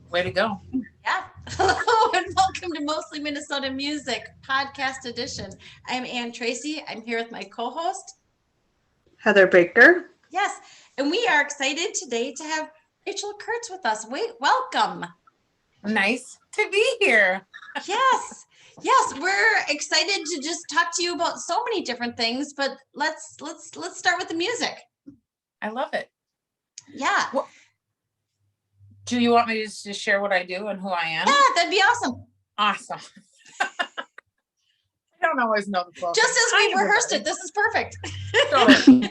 Way to go. Yeah. Hello and welcome to Mostly Minnesota Music Podcast Edition. I'm Ann Tracy. I'm here with my co-host, Heather Baker. Yes, and we are excited today to have Rachel Kurtz with us. Welcome. Nice to be here. Yes, we're excited to just talk to you about so many different things, but let's start with the music. I love it. Yeah. Well, do you want me to just share what I do and who I am? Yeah, that'd be awesome. Awesome. I don't always know the flow. Just as we rehearsed it, this is perfect. Totally.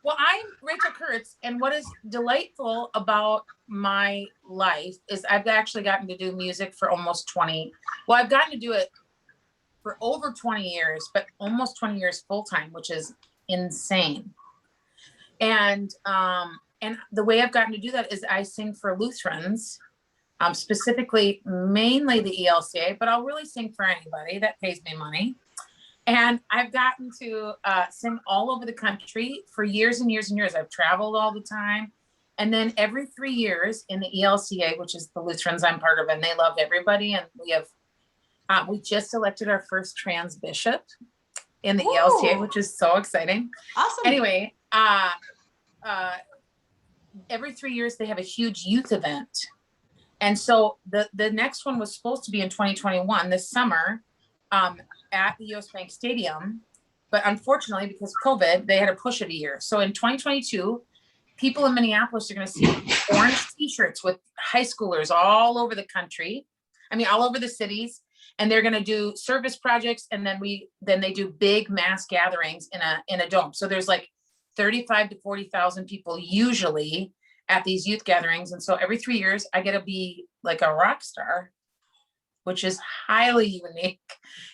Well, I'm Rachel Kurtz, and what is delightful about my life is I've actually gotten to do music for almost 20. Well, I've gotten to do it for over 20 years, but almost 20 years full time, which is insane. And the way I've gotten to do that is I sing for Lutherans, specifically, mainly the ELCA, but I'll really sing for anybody that pays me money. And I've gotten to sing all over the country for years and years and years. I've traveled all the time. And then every 3 years in the ELCA, which is the Lutherans I'm part of, and they love everybody. And we just elected our first trans bishop in the ELCA, which is so exciting. Awesome. Anyway, every 3 years they have a huge youth event. And so the next one was supposed to be in 2021 this summer at the US Bank Stadium. But unfortunately, because of COVID, they had to push it a year. So in 2022, people in Minneapolis are going to see orange t-shirts with high schoolers all over the country. I mean, all over the cities. And they're going to do service projects. And then they do big mass gatherings in a dome. So there's like 35 to 40,000 people usually at these youth gatherings. And so every 3 years I get to be like a rock star, which is highly unique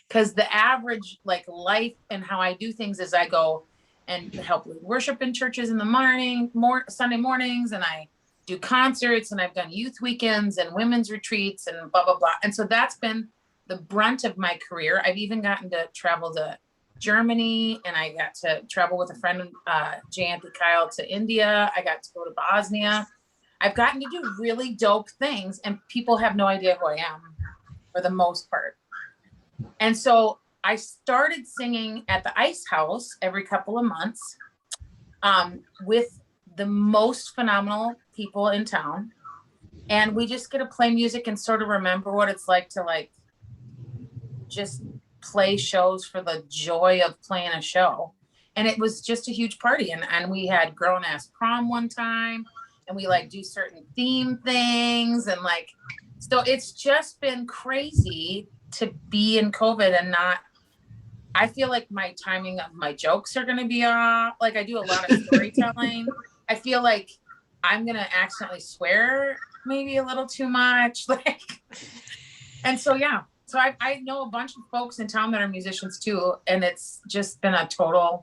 because the average like life and how I do things is I go and help with worship in churches in the morning, Sunday mornings. And I do concerts, and I've done youth weekends and women's retreats and blah, blah, blah. And so that's been the brunt of my career. I've even gotten to travel to Germany, and I got to travel with a friend, Jan Kyle, to India. I got to go to Bosnia. I've gotten to do really dope things, and people have no idea who I am for the most part. And so I started singing at the Ice House every couple of months with the most phenomenal people in town. And we just get to play music and sort of remember what it's like to like just play shows for the joy of playing a show. And it was just a huge party. And we had grown ass prom one time, and we like do certain theme things. And like, so it's just been crazy to be in COVID and not, I feel like my timing of my jokes are going to be off. Like I do a lot of storytelling. I feel like I'm going to accidentally swear maybe a little too much. Like, and so, yeah. So I know a bunch of folks in town that are musicians too. And it's just been a total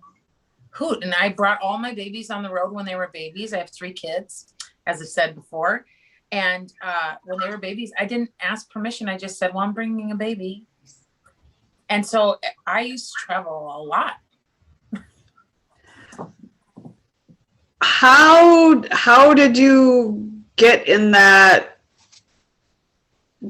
hoot. And I brought all my babies on the road when they were babies. I have 3 kids, as I said before. And when they were babies, I didn't ask permission. I just said, well, I'm bringing a baby. And so I used to travel a lot. How did you get in that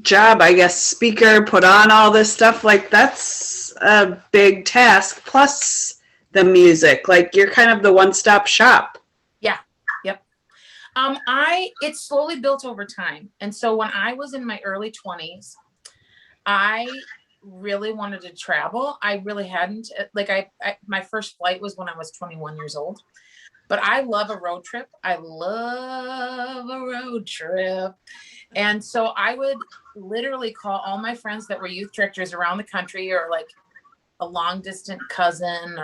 job? I guess speaker, put on all this stuff. Like that's a big task. Plus the music. Like you're kind of the one-stop shop. Yeah. Yep. It slowly built over time. And so when I was in my early 20s, I really wanted to travel. I really hadn't. Like my first flight was when I was 21 years old. But I love a road trip. I love a road trip. And so I would literally call all my friends that were youth directors around the country, or like a long distant cousin,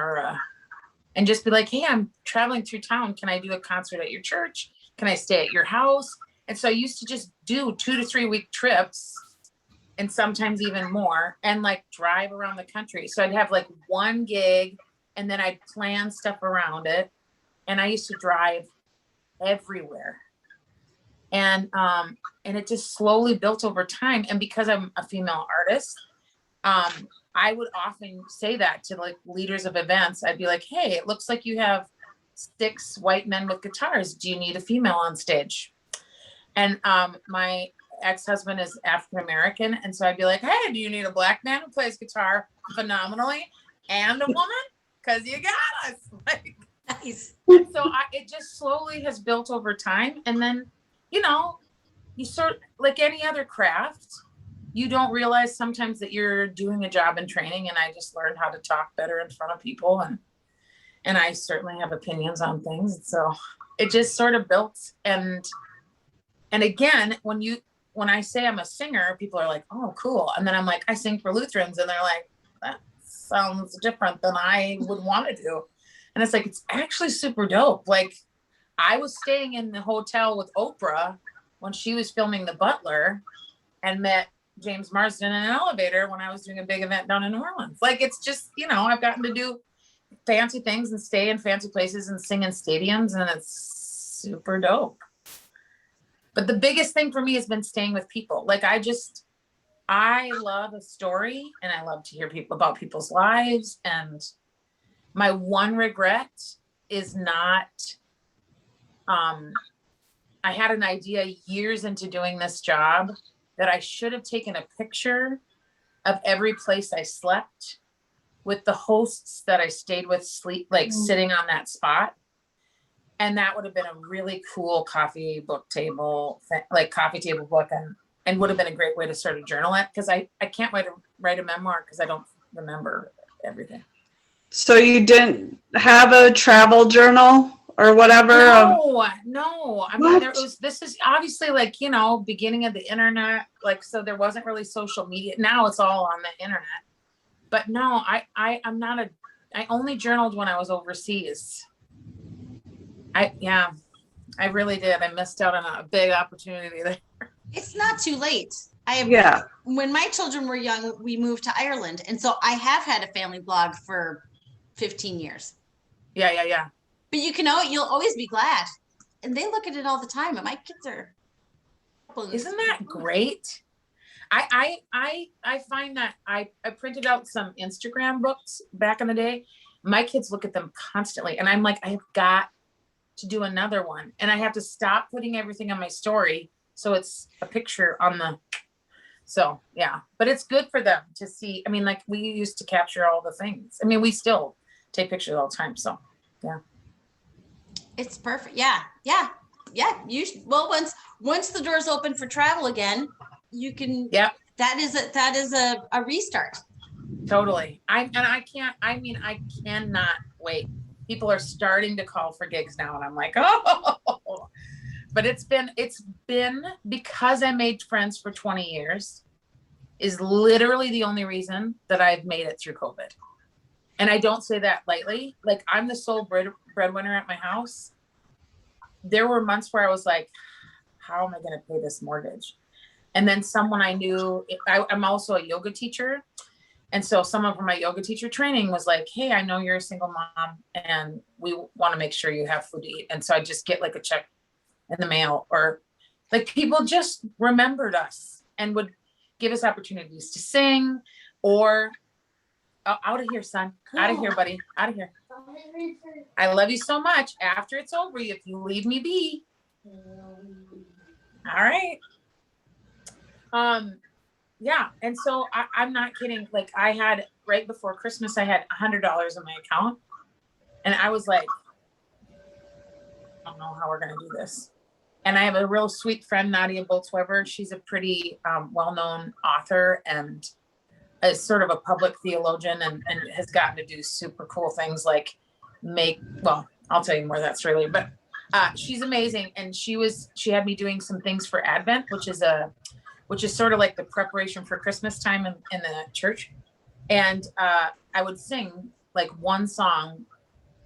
and just be like, hey, I'm traveling through town. Can I do a concert at your church? Can I stay at your house? And so I used to just do 2 to 3 week trips, and sometimes even more, and like drive around the country. So I'd have like one gig, and then I'd plan stuff around it. And I used to drive everywhere. And it just slowly built over time. And because I'm a female artist, I would often say that to like leaders of events. I'd be like, hey, it looks like you have 6 white men with guitars. Do you need a female on stage? And my ex-husband is African-American. And so I'd be like, hey, do you need a black man who plays guitar phenomenally and a woman? Because you got us. Like, Nice. so it just slowly has built over time. And then, you know, you sort like any other craft, you don't realize sometimes that you're doing a job in training. And I just learned how to talk better in front of people. And I certainly have opinions on things. So it just sort of built. And again, when I say I'm a singer, people are like, oh, cool. And then I'm like, I sing for Lutherans. And they're like, that sounds different than I would want to do. And it's like, it's actually super dope. Like, I was staying in the hotel with Oprah when she was filming The Butler and met James Marsden in an elevator when I was doing a big event down in New Orleans. Like, it's just, you know, I've gotten to do fancy things and stay in fancy places and sing in stadiums, and it's super dope. But the biggest thing for me has been staying with people. Like, I love a story, and I love to hear about people's lives. And my one regret is not, I had an idea years into doing this job that I should have taken a picture of every place I slept with the hosts that I stayed with sitting on that spot. And that would have been a really cool coffee table book, and would have been a great way to sort of journal it. Cause I can't write a memoir because I don't remember everything. So you didn't have a travel journal or whatever? No. I mean, this is obviously like, you know, beginning of the internet. Like, so there wasn't really social media. Now it's all on the internet. But no, I only journaled when I was overseas. I really did. I missed out on a big opportunity there. It's not too late. When my children were young, we moved to Ireland. And so I have had a family blog for 15 years. Yeah. But you'll always be glad. And they look at it all the time. And my kids are. Isn't that great? I find that I printed out some Instagram books back in the day. My kids look at them constantly. And I'm like, I have got to do another one. And I have to stop putting everything on my story. So it's a picture yeah, but it's good for them to see. I mean, like, we used to capture all the things. I mean, we still take pictures all the time. So yeah. It's perfect. Yeah. Once the doors open for travel again, you can, that is a restart. Totally. I cannot wait. People are starting to call for gigs now. And I'm like, oh, but it's been because I made friends for 20 years is literally the only reason that I've made it through COVID. And I don't say that lightly. Like, I'm the sole breadwinner at my house. There were months where I was like, how am I going to pay this mortgage? And then someone I knew, I'm also a yoga teacher. And so someone from my yoga teacher training was like, hey, I know you're a single mom and we want to make sure you have food to eat. And so I just get like a check in the mail, or like, people just remembered us and would give us opportunities to sing, or out of here, son, out of here, buddy, out of here. I love you so much. After it's over, if you leave me be. All right. Yeah. And so I'm not kidding. Like, I had right before Christmas, I had $100 in my account, and I was like, I don't know how we're going to do this. And I have a real sweet friend, Nadia Boltz-Weber. She's a pretty well-known author and is sort of a public theologian, and has gotten to do super cool things like I'll tell you more of that story later, but she's amazing. And she had me doing some things for Advent, which is sort of like the preparation for Christmas time in the church. And I would sing like one song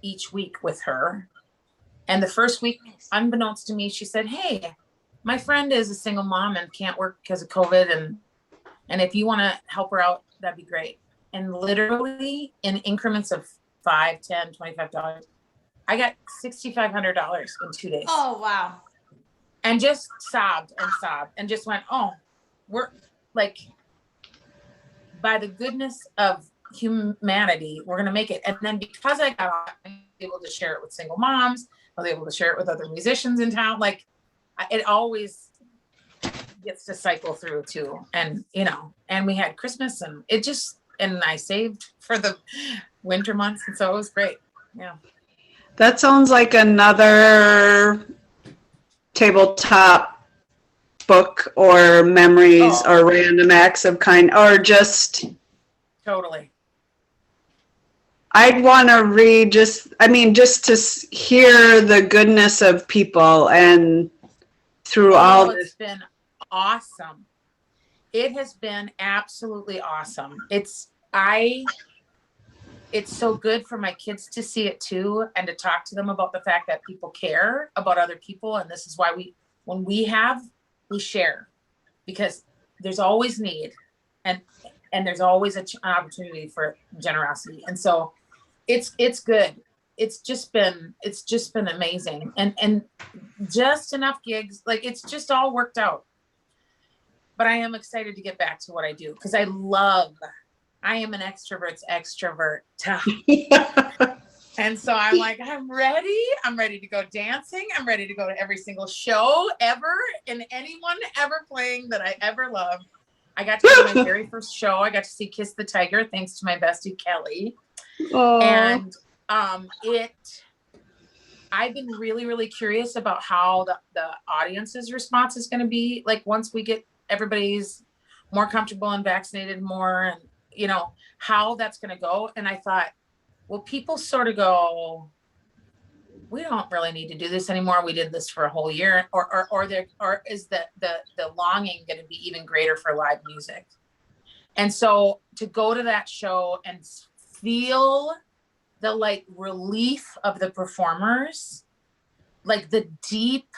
each week with her. And the first week, unbeknownst to me, she said, hey, my friend is a single mom and can't work because of COVID. And if you want to help her out, that'd be great. And literally in increments of $5, $10, $25, I got $6,500 in 2 days. Oh, wow. And just sobbed and just went, oh, we're like, by the goodness of humanity, we're going to make it. And then because I got able to share it with single moms, I was able to share it with other musicians in town. Like, it always gets to cycle through too. And, and we had Christmas and and I saved for the winter months. And so it was great. Yeah. That sounds like another tabletop book or memories or random acts of kind, or just. Totally. I'd want to read just to hear the goodness of people and through all this. It's been awesome. It has been absolutely awesome. It's so good for my kids to see it too, and to talk to them about the fact that people care about other people. And this is why when we share, because there's always need and there's always an opportunity for generosity. And so it's good. It's just been amazing, and just enough gigs. Like, it's just all worked out. But I am excited to get back to what I do, because I am an extrovert's extrovert. And so I'm like, I'm ready to go dancing. I'm ready to go to every single show ever, and anyone ever playing that I ever loved. I got to go to my very first show. I got to see Kiss the Tiger, thanks to my bestie Kelly. Aww. And I've been really, really curious about how the audience's response is going to be, like, once we get everybody's more comfortable and vaccinated more, and how that's going to go. And I thought, well, people sort of go, we don't really need to do this anymore. We did this for a whole year, or is the longing going to be even greater for live music? And so to go to that show and feel the like relief of the performers, like the deep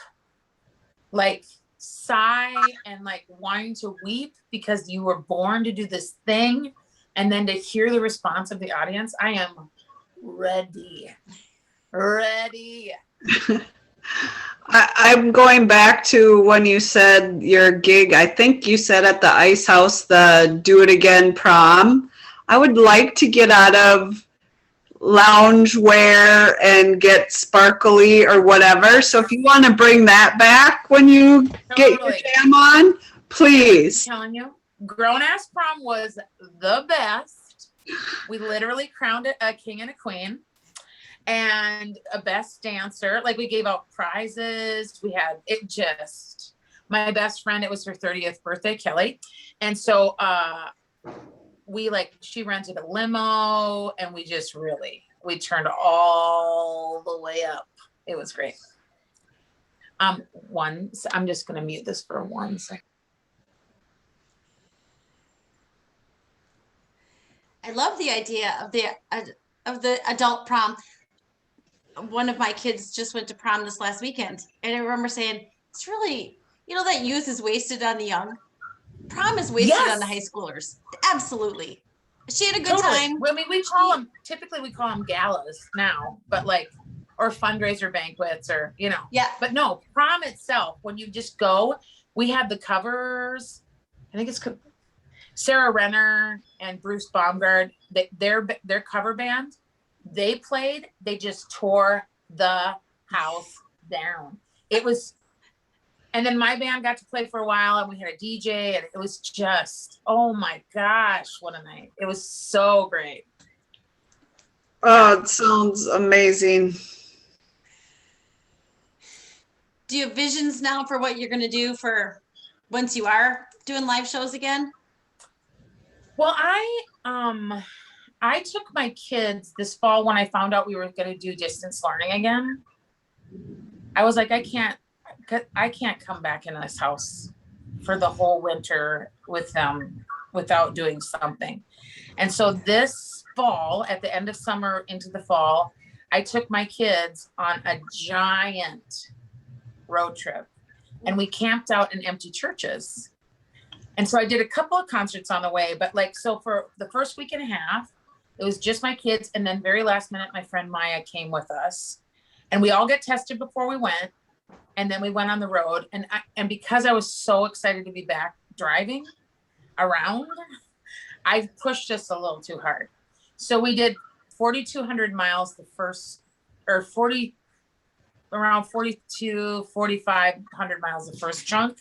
like sigh and like wanting to weep because you were born to do this thing, and then to hear the response of the audience, I am ready. I'm going back to when you said your gig, I think you said at the Ice House, the Do It Again prom. I would like to get out of lounge wear and get sparkly or whatever. So if you want to bring that back when you get your jam on, please. I'm telling you, Grown Ass Prom was the best. We literally crowned it a king and a queen and a best dancer. Like, we gave out prizes. We had my best friend, it was her 30th birthday, Kelly. And so she rented a limo, and we turned all the way up. It was great. I'm just going to mute this for 1 second. I love the idea of the adult prom. One of my kids just went to prom this last weekend, and I remember saying, it's really, that youth is wasted on the young. Prom is wasted on the high schoolers. Absolutely. She had a good time. I mean, we call them galas now, but or fundraiser banquets, or, Yeah. But no, prom itself, when you just go, we had the covers. I think it's Sarah Renner and Bruce Baumgart, their cover band. They just tore the house down. And then my band got to play for a while, and we had a DJ, and it was just, oh my gosh, what a night. It was so great. Oh, it sounds amazing. Do you have visions now for what you're going to do for once you are doing live shows again? Well, I took my kids this fall when I found out we were going to do distance learning again. I was like, I can't come back in this house for the whole winter with them without doing something. And so this fall, at the end of summer into the fall, I took my kids on a giant road trip, and we camped out in empty churches. And so I did a couple of concerts on the way, but so for the first week and a half, it was just my kids. And then very last minute, my friend Maya came with us, and we all got tested before we went. And then we went on the road, and because I was so excited to be back driving around, I pushed us a little too hard. So we did 4,200 miles around 4,500 miles the first chunk.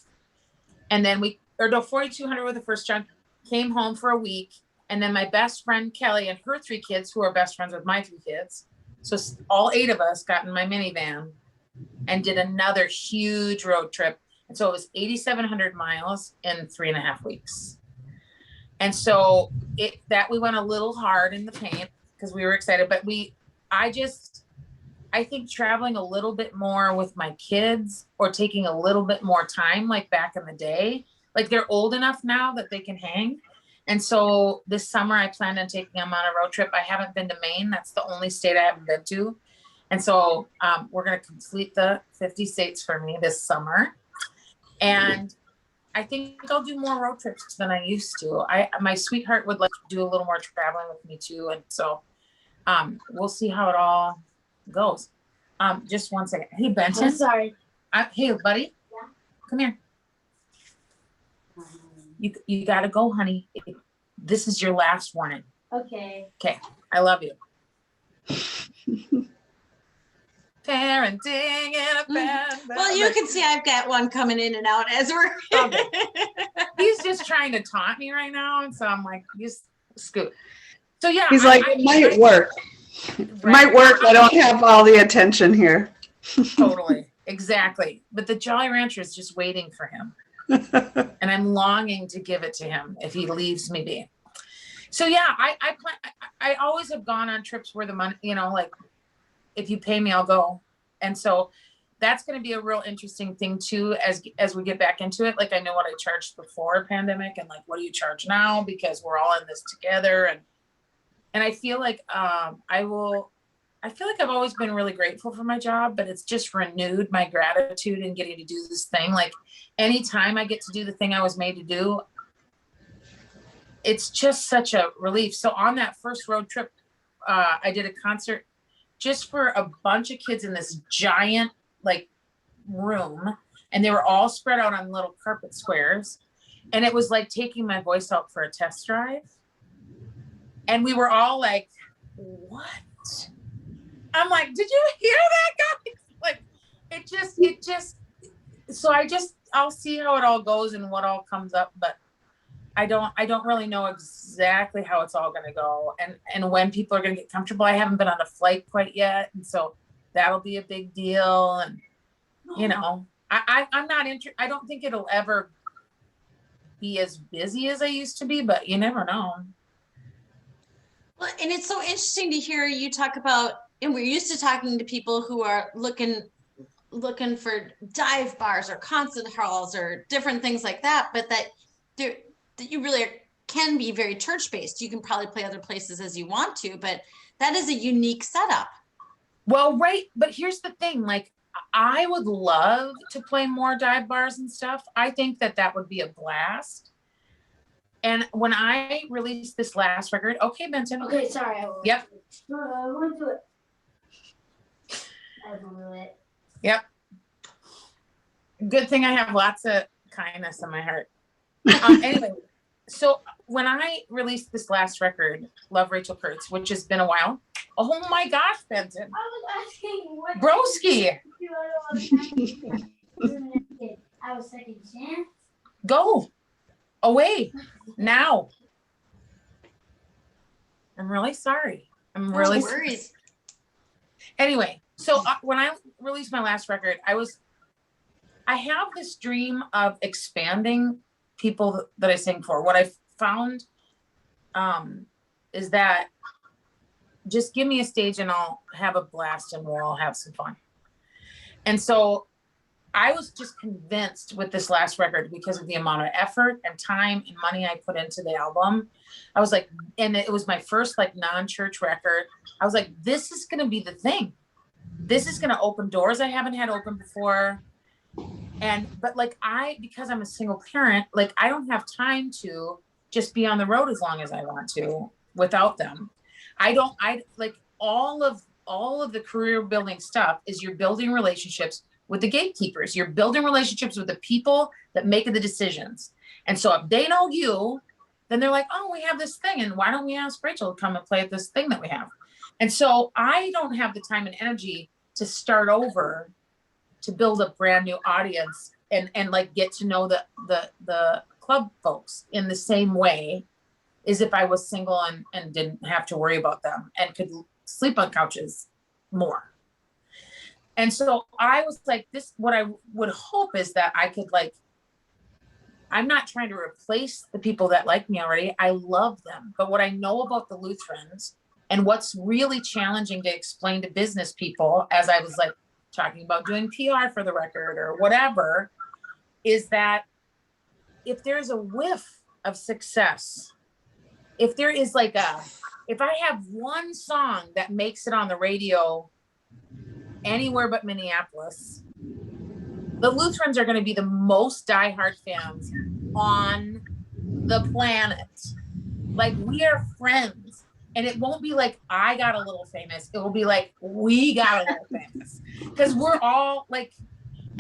And then 4,200 with the first chunk, came home for a week. And then my best friend Kelly and her 3 kids, who are best friends with my 3 kids. So all 8 of us got in my minivan and did another huge road trip. And so it was 8,700 miles in 3.5 weeks. And so we went a little hard in the paint because we were excited, but I think traveling a little bit more with my kids or taking a little bit more time, like back in the day, like they're old enough now that they can hang. And so this summer I planned on taking them on a road trip. I haven't been to Maine. That's the only state I haven't been to. And so we're going to complete the 50 states for me this summer. And I think I'll do more road trips than I used to. My sweetheart would like to do a little more traveling with me too. And so we'll see how it all goes. Just one second. Hey, Benson. I'm sorry. Hey, buddy. Yeah. Come here. You got to go, honey. This is your last warning. Okay. Okay. I love you. Parenting in a band. Well, you can see I've got one coming in and out as we're. He's just trying to taunt me right now. And so I'm like, just scoot. So yeah. He's like, it might work. It might work. I don't have all the attention here. Totally. Exactly. But the Jolly Rancher is just waiting for him. And I'm longing to give it to him if he leaves me be. So yeah, I always have gone on trips where the money, like if you pay me, I'll go. And so that's going to be a real interesting thing too, as we get back into it. Like I know what I charged before pandemic and like, what do you charge now? Because we're all in this together. And I feel like, I feel like I've always been really grateful for my job, but it's just renewed my gratitude in getting to do this thing. Like anytime I get to do the thing I was made to do, it's just such a relief. So on that first road trip, I did a concert just for a bunch of kids in this giant like room, and they were all spread out on little carpet squares. And it was like taking my voice out for a test drive. And we were all like, what? I'm like, did you hear that, guys? Like, it just, so I'll see how it all goes and what all comes up, but I don't really know exactly how it's all going to go and when people are going to get comfortable. I haven't been on a flight quite yet. And so that'll be a big deal. And, I'm not I don't think it'll ever be as busy as I used to be, but you never know. Well, and it's so interesting to hear you talk about, and we're used to talking to people who are looking for dive bars or concert halls or different things like that, but that you really can be very church-based. You can probably play other places as you want to, but that is a unique setup. Well, right. But here's the thing, like, I would love to play more dive bars and stuff. I think that would be a blast. And when I released this last record, okay, Benson. Okay, sorry. Yep. I want to do it. I blew it. Yep. Good thing I have lots of kindness in my heart. Anyway, so when I released this last record, Love Rachel Kurtz, which has been a while. Oh my gosh, Benson. I was asking what. Broski. I was second chance. Go away now. I'm really sorry. I'm really No worries. Anyway, so when I released my last record, I have this dream of expanding people that I sing for. What I found is that just give me a stage and I'll have a blast and we'll all have some fun. And so I was just convinced with this last record because of the amount of effort and time and money I put into the album. I was like, and it was my first like non-church record. I was like, this is going to be the thing. This is going to open doors I haven't had open before. But like because I'm a single parent, like I don't have time to just be on the road as long as I want to without them. I like all of the career building stuff is you're building relationships with the gatekeepers. You're building relationships with the people that make the decisions. And so if they know you, then they're like, oh, we have this thing. And why don't we ask Rachel to come and play at this thing that we have? And so I don't have the time and energy to start over to build a brand new audience and like get to know the club folks in the same way as if I was single and didn't have to worry about them and could sleep on couches more. And so I was like, this, what I would hope is that I could like, I'm not trying to replace the people that like me already. I love them. But what I know about the Lutherans and what's really challenging to explain to business people, as I was like talking about doing PR for the record or whatever, is that if there's a whiff of success, if there is like if I have one song that makes it on the radio anywhere but Minneapolis, the Lutherans are going to be the most diehard fans on the planet. Like, we are friends. And it won't be like I got a little famous. It will be like we got a little famous. Because we're all like,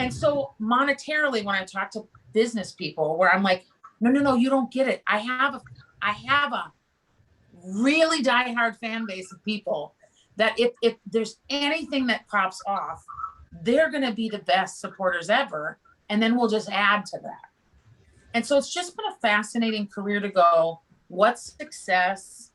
and so monetarily, when I talk to business people, where I'm like, no, you don't get it. I have a really diehard fan base of people that if there's anything that pops off, they're going to be the best supporters ever. And then we'll just add to that. And so it's just been a fascinating career to go, what's success?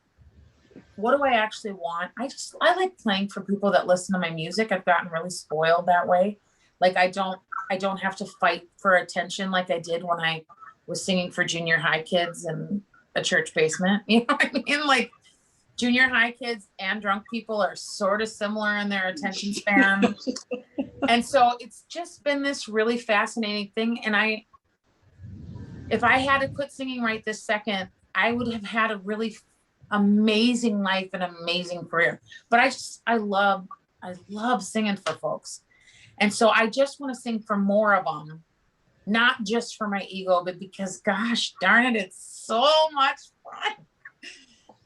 What do I actually want? I like playing for people that listen to my music. I've gotten really spoiled that way. Like I don't have to fight for attention like I did when I was singing for junior high kids in a church basement. You know what I mean? Like, junior high kids and drunk people are sort of similar in their attention span. And so it's just been this really fascinating thing. And if I had to quit singing right this second, I would have had a really amazing life and amazing career. But I love singing for folks. And so I just want to sing for more of them, not just for my ego, but because gosh darn it, it's so much fun.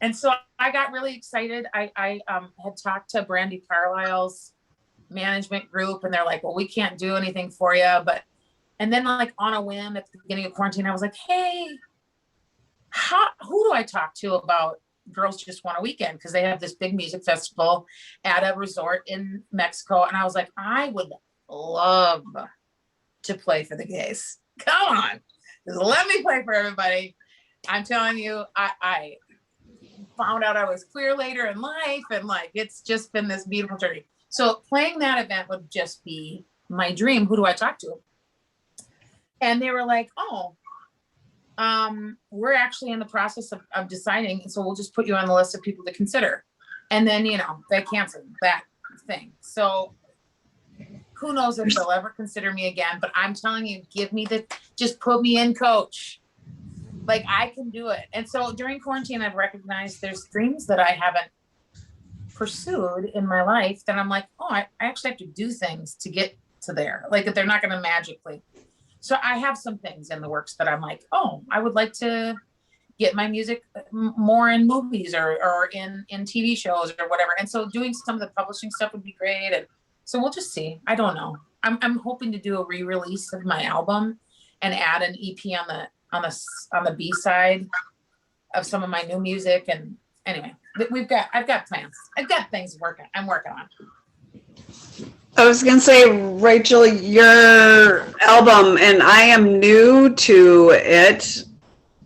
And so I got really excited. I had talked to Brandy Carlisle's management group, and they're like, well, we can't do anything for you. And then like on a whim at the beginning of quarantine, I was like, hey, who do I talk to about Girls Just Want a Weekend? Because they have this big music festival at a resort in Mexico. And I was like, I would love to play for the gays. Come on, just let me play for everybody. I'm telling you, I found out I was queer later in life, and like it's just been this beautiful journey. So playing that event would just be my dream. Who do I talk to? And they were like, oh, we're actually in the process of deciding, so we'll just put you on the list of people to consider. And then they canceled that thing. So who knows if they'll ever consider me again, but I'm telling you, just put me in, coach. Like, I can do it. And so during quarantine, I've recognized there's dreams that I haven't pursued in my life that I'm like, oh, I actually have to do things to get to there. Like, they're not going to magically. So I have some things in the works that I'm like, oh, I would like to get my music more in movies or in TV shows or whatever. And so doing some of the publishing stuff would be great. And so we'll just see. I don't know. I'm hoping to do a re-release of my album and add an EP on the B side of some of my new music. And anyway, I've got plans. I've got things I'm working on. I was going to say, Rachel, your album, and I am new to it,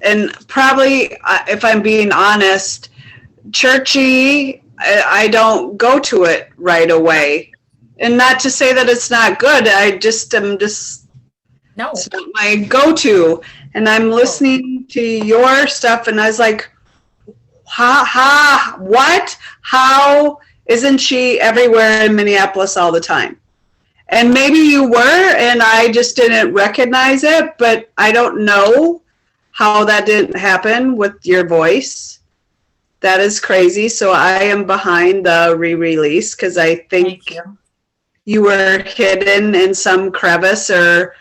and probably, if I'm being honest, churchy, I don't go to it right away. And not to say that it's not good, I just am just, no, it's not my go-to. And I'm listening to your stuff, and I was like, what? How isn't she everywhere in Minneapolis all the time? And maybe you were, and I just didn't recognize it, but I don't know how that didn't happen with your voice. That is crazy. So I am behind the re-release because I think you were hidden in some crevice, or,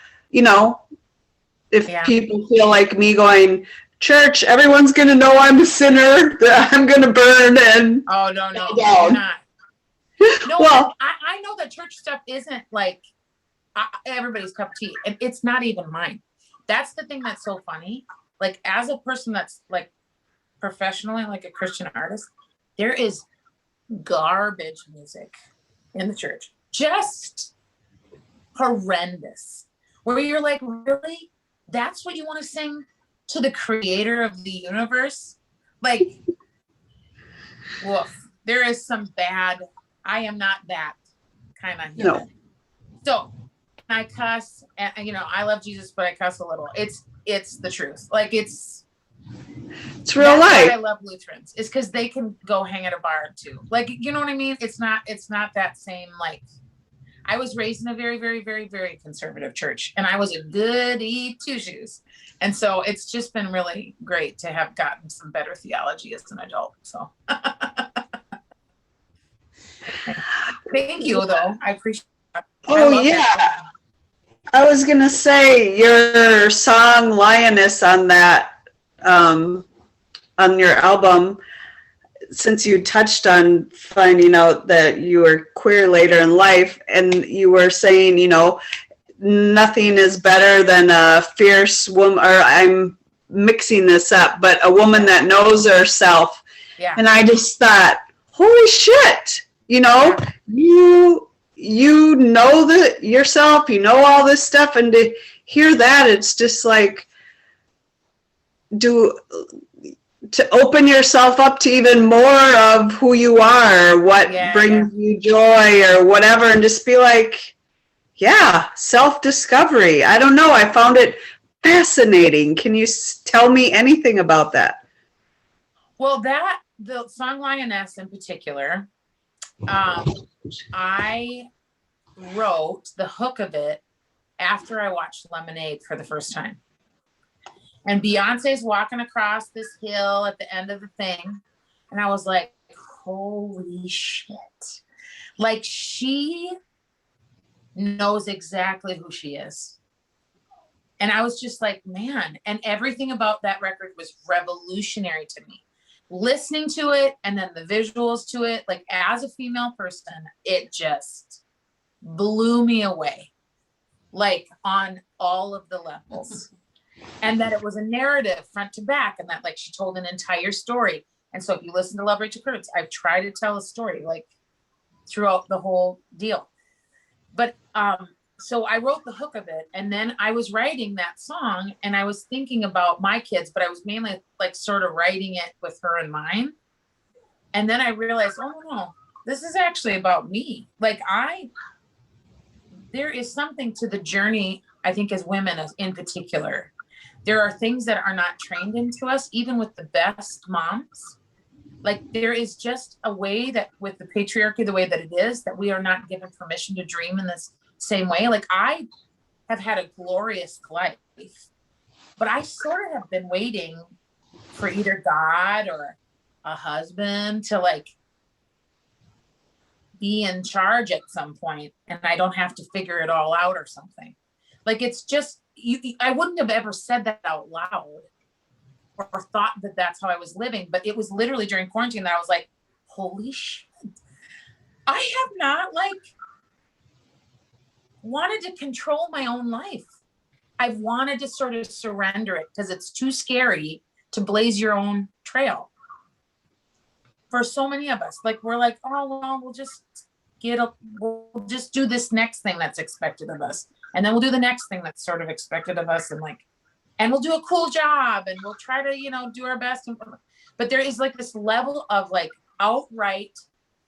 if people feel like me going, church, everyone's going to know I'm a sinner, that I'm going to burn. And oh, no, you're not. No, well, I know that church stuff isn't like everybody's cup of tea, and it's not even mine. That's the thing that's so funny. Like, as a person that's like professionally like a Christian artist, there is garbage music in the church, just horrendous. where you're like, really? That's what you want to sing to the creator of the universe? Like, woof. There is some bad, I am not that kind of human. No. So I cuss, and I love Jesus, but I cuss a little. It's the truth. Like it's real that's life. why I love Lutherans, is because they can go hang at a bar too. Like, you know what I mean? It's not that same, like, I was raised in a very, very, very, very conservative church, and I was a goody two shoes. And so it's just been really great to have gotten some better theology as an adult. So thank you, though. I appreciate it. Oh, yeah. I was going to say your song Lioness on that, on your album, since you touched on finding out that you were queer later in life, and you were saying, nothing is better than a fierce woman, or I'm mixing this up, but a woman that knows herself. Yeah. And I just thought, holy shit, you know that yourself, all this stuff, and to hear that, it's just like, to open yourself up to even more of who you are, what brings you joy or whatever, and just be like, self-discovery. I don't know. I found it fascinating. Can you tell me anything about that? Well, the song Lioness in particular, I wrote the hook of it after I watched Lemonade for the first time. And Beyonce's walking across this hill at the end of the thing. And I was like, holy shit. Like, she knows exactly who she is. And I was just like, man. And everything about that record was revolutionary to me. Listening to it and then the visuals to it, like, as a female person, it just blew me away. Like, on all of the levels. And that it was a narrative front to back, and that, like, she told an entire story. And so if you listen to Love Rachel Kurtz, I've tried to tell a story, like, throughout the whole deal. But so I wrote the hook of it, and then I was writing that song, and I was thinking about my kids, but I was mainly, like, sort of writing it with her in mind. And then I realized, oh no, this is actually about me. Like, there is something to the journey, I think, as women in particular. There are things that are not trained into us, even with the best moms. Like, there is just a way that, with the patriarchy, the way that it is, that we are not given permission to dream in this same way. Like, I have had a glorious life, but I sort of have been waiting for either God or a husband to, like, be in charge at some point, and I don't have to figure it all out or something. Like, it's just, I wouldn't have ever said that out loud or thought that that's how I was living, but it was literally during quarantine that I was like, holy shit, I have not, like, wanted to control my own life. I've wanted to sort of surrender it because it's too scary to blaze your own trail. For so many of us, like, we're like, oh, well, we'll just do this next thing that's expected of us. And then we'll do the next thing that's sort of expected of us. And we'll do a cool job, and we'll try to, do our best. But there is, like, this level of, like, outright,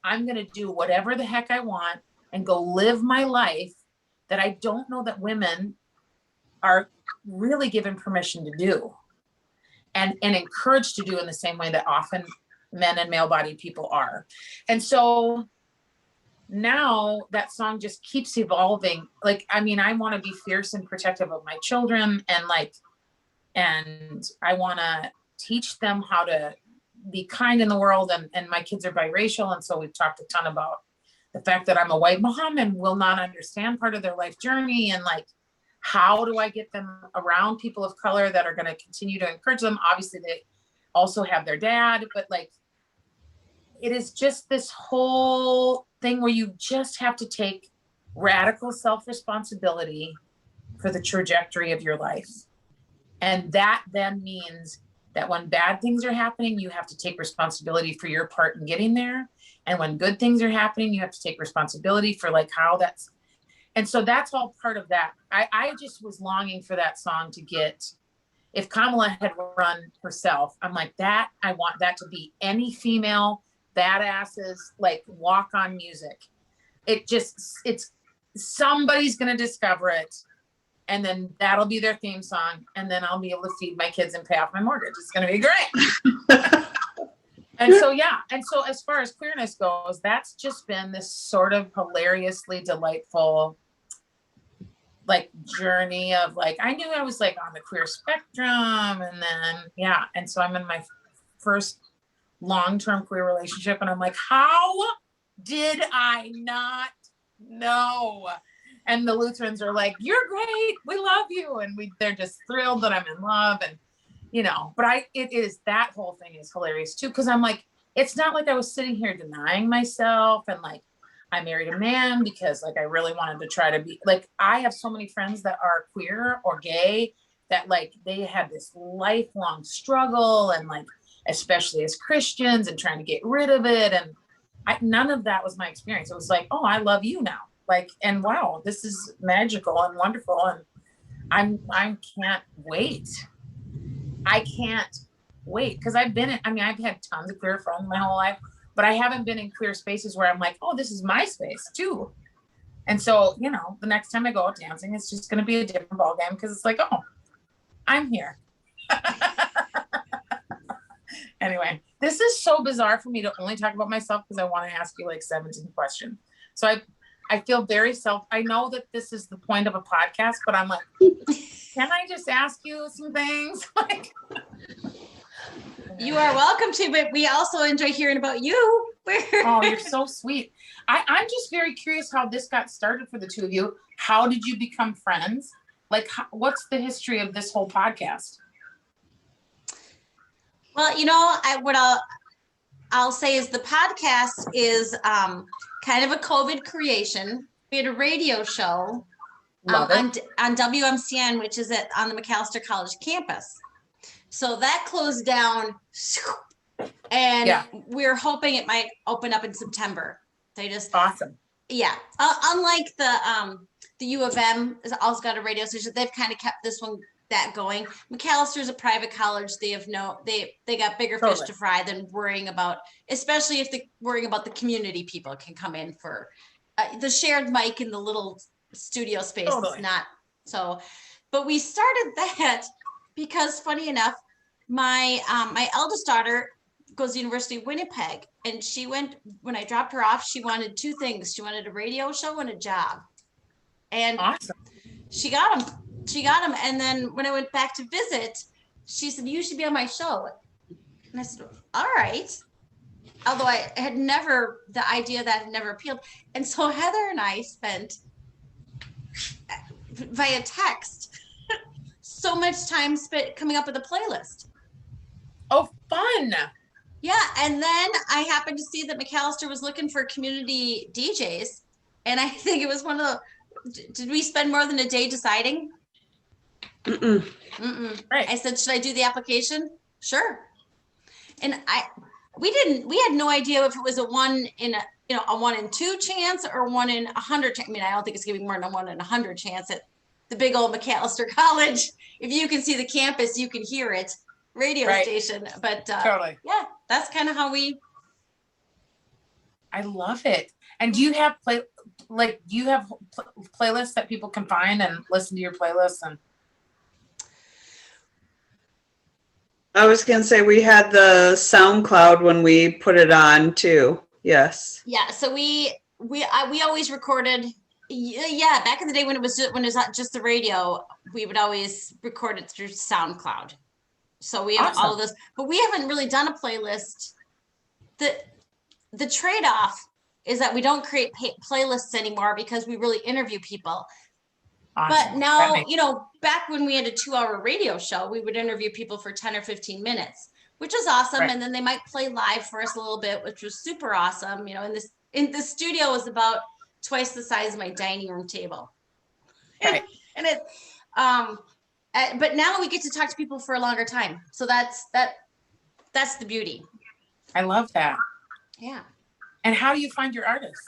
I'm going to do whatever the heck I want and go live my life that I don't know that women are really given permission to do and encouraged to do in the same way that often men and male-bodied people are. And so now that song just keeps evolving. Like, I mean, I want to be fierce and protective of my children, and I want to teach them how to be kind in the world. And my kids are biracial. And so we've talked a ton about the fact that I'm a white mom and will not understand part of their life journey. And, like, how do I get them around people of color that are going to continue to encourage them? Obviously, they also have their dad, but, like, it is just this whole thing where you just have to take radical self-responsibility for the trajectory of your life. And that then means that when bad things are happening, you have to take responsibility for your part in getting there. And when good things are happening, you have to take responsibility for, like, how that's, And so that's all part of that. I just was longing for that song to get, if Kamala had run herself, I'm like, that, I want that to be any female badasses, like walk on music. It's somebobody's going to discover it. And then that'll be their theme song. And then I'll be able to feed my kids and pay off my mortgage. It's going to be great. And so, yeah. And so as far as queerness goes, that's just been this sort of hilariously delightful, like, journey of like, I knew I was like on the queer spectrum, and then, yeah. And so I'm in my first long-term queer relationship, and I'm like, how did I not know? And the Lutherans are like, you're great, we love you. And they're just thrilled that I'm in love. And, you know, but it is, that whole thing is hilarious too. Cause I'm like, it's not like I was sitting here denying myself, and like, I married a man because like I really wanted to try to be like, I have so many friends that are queer or gay that like they had this lifelong struggle, and like, especially as Christians, and trying to get rid of it. And none of that was my experience. It was like, oh, I love you now. Like, and wow, this is magical and wonderful. And I can't wait. I can't wait. Cause I've had tons of queer friends my whole life, but I haven't been in queer spaces where I'm like, oh, this is my space too. And so, you know, the next time I go out dancing, it's just going to be a different ballgame, because it's like, oh, I'm here. Anyway, this is so bizarre for me to only talk about myself, because I want to ask you like 17 questions. So I feel very I know that this is the point of a podcast, but I'm like, can I just ask you some things? Like, You are welcome to, but we also enjoy hearing about you. oh, you're so sweet. I'm just very curious how this got started for the two of you. How did you become friends? Like, what's the history of this whole podcast? Well, you know, I'll say is the podcast is kind of a COVID creation. We had a radio show on WMCN, which is on the McAllister College campus. So that closed down, and we're hoping it might open up in September. They just awesome. Yeah. Unlike the U of M has also got a radio station, they've kind of kept this one going. McAllister's a private college. They got bigger fish to fry than worrying about, especially if worrying about the community people can come in for the shared mic in the little studio space. Is not so. But we started that because, funny enough, my eldest daughter goes to University of Winnipeg, and when I dropped her off, she wanted two things. She wanted a radio show and a job. And awesome. She got them. And then when I went back to visit, she said, you should be on my show. And I said, all right. Although the idea of that had never appealed. And so Heather and I spent via text so much time spent coming up with a playlist. Oh, fun. Yeah. And then I happened to see that McAllister was looking for community DJs. And I think it was one of did we spend more than a day deciding? Right. I said, should I do the application? Sure. And we had no idea if it was a 1 in 2 chance or 1 in 100. I mean, I don't think it's giving more than a 1 in 100 chance at the big old McAllister College. If you can see the campus, you can hear it. Radio station. But totally. Yeah, that's kind of how I love it. And do you have playlists that people can find and listen to your playlists? And I was going to say we had the SoundCloud when we put it on too. Yes. Yeah. So we always recorded. Yeah. Back in the day when it was not just the radio, we would always record it through SoundCloud. So we have all of this, but we haven't really done a playlist. The trade-off is that we don't create playlists anymore because we really interview people. Awesome. But now, back when we had a 2-hour radio show, we would interview people for 10 or 15 minutes, which is awesome. Right. And then they might play live for us a little bit, which was super awesome. In the studio was about twice the size of my dining room table. Right. But now we get to talk to people for a longer time. So that's the beauty. I love that. Yeah. And how do you find your artists?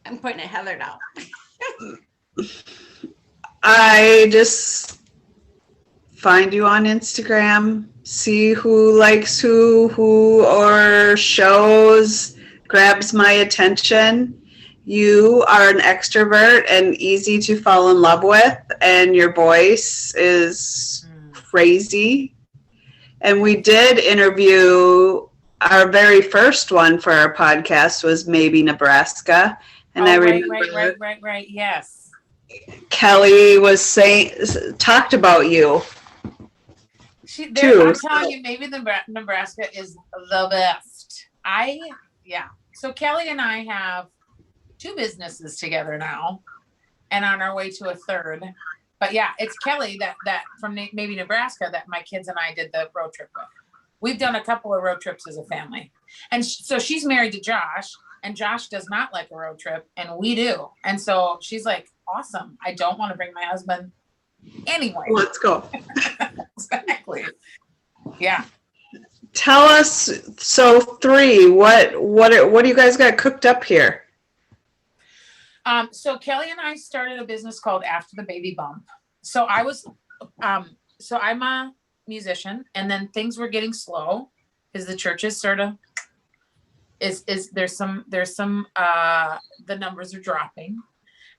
I'm pointing at Heather now. I just find you on Instagram, see who likes who or shows, grabs my attention. You are an extrovert and easy to fall in love with, and your voice is crazy. And we did interview, our very first one for our podcast was Maybe Nebraska. And I remember Right. Yes. Kelly was talked about you. I'm telling you, maybe Nebraska is the best. So Kelly and I have 2 businesses together now and on our way to a third. But yeah, it's Kelly that from maybe Nebraska that my kids and I did the road trip with. We've done a couple of road trips as a family. And so she's married to Josh, and Josh does not like a road trip, and we do. And so she's like, awesome. I don't want to bring my husband anyway. Let's go. Exactly. Yeah. Tell us, so 3, what do you guys got cooked up here? So Kelly and I started a business called After the Baby Bump. So I'm a musician, and then things were getting slow because the churches sort of there's some the numbers are dropping,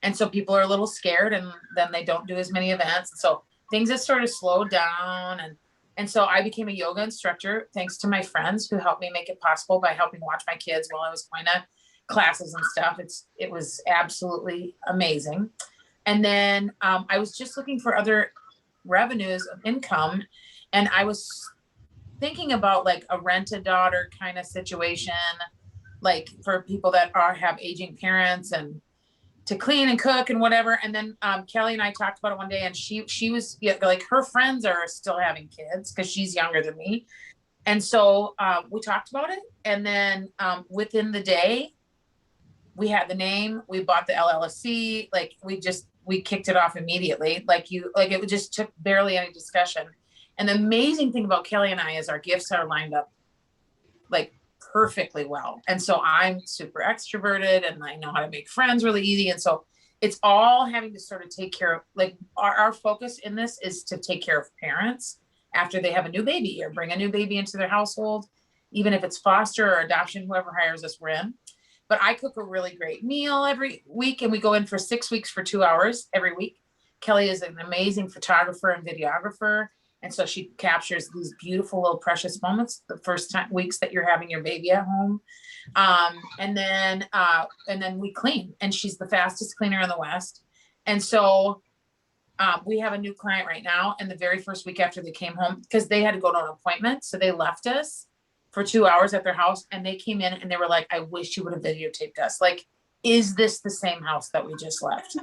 and so people are a little scared, and then they don't do as many events. So things have sort of slowed down, and so I became a yoga instructor thanks to my friends who helped me make it possible by helping watch my kids while I was going to classes and stuff. It was absolutely amazing. And then I was just looking for other revenues of income, and I was thinking about like a rent-a-daughter kind of situation, like for people that have aging parents and to clean and cook and whatever. And then Kelly and I talked about it one day, and she was like, her friends are still having kids because she's younger than me. And so we talked about it. And then within the day, we had the name, we bought the LLC, like we kicked it off immediately. It just took barely any discussion. And the amazing thing about Kelly and I is our gifts are lined up like perfectly well. And so I'm super extroverted and I know how to make friends really easy. And so it's all having to sort of take care of, like our focus in this is to take care of parents after they have a new baby or bring a new baby into their household, even if it's foster or adoption, whoever hires us, we're in. But I cook a really great meal every week, and we go in for 6 weeks for 2 hours every week. Kelly is an amazing photographer and videographer. And so she captures these beautiful little precious moments the first weeks that you're having your baby at home. And then we clean, and she's the fastest cleaner in the West. And so we have a new client right now. And the very first week after they came home, because they had to go to an appointment, so they left us for 2 hours at their house, and they came in and they were like, I wish you would have videotaped us. Like, is this the same house that we just left?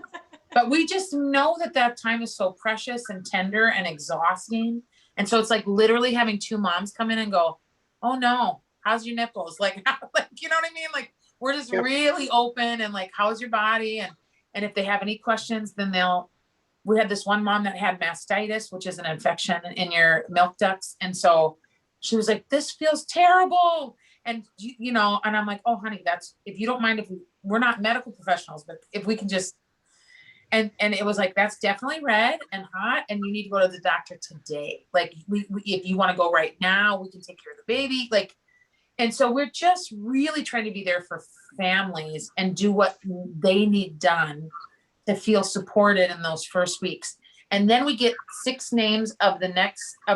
But we just know that time is so precious and tender and exhausting. And so it's like literally having 2 moms come in and go, oh no, how's your nipples? Like, you know what I mean? Like, we're just really open and like, how's your body? And if they have any questions, then we had this one mom that had mastitis, which is an infection in your milk ducts. And so she was like, this feels terrible. And, and I'm like, oh, honey, if you don't mind, if we're not medical professionals, but if we can just, and it was like, that's definitely red and hot, and you need to go to the doctor today. Like, if you want to go right now, we can take care of the baby. Like, and so we're just really trying to be there for families and do what they need done to feel supported in those first weeks. And then we get 6 names of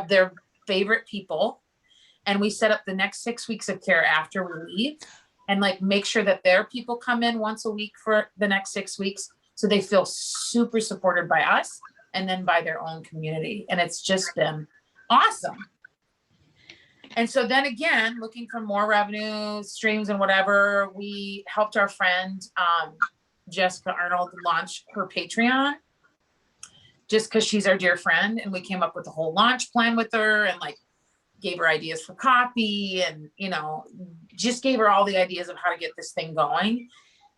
their favorite people. And we set up the next 6 weeks of care after we leave, and like make sure that their people come in once a week for the next 6 weeks. So they feel super supported by us and then by their own community. And it's just been awesome. And so then again, looking for more revenue streams and whatever, we helped our friend, Jessica Arnold, launch her Patreon just because she's our dear friend. And we came up with a whole launch plan with her and like gave her ideas for copy and, just gave her all the ideas of how to get this thing going.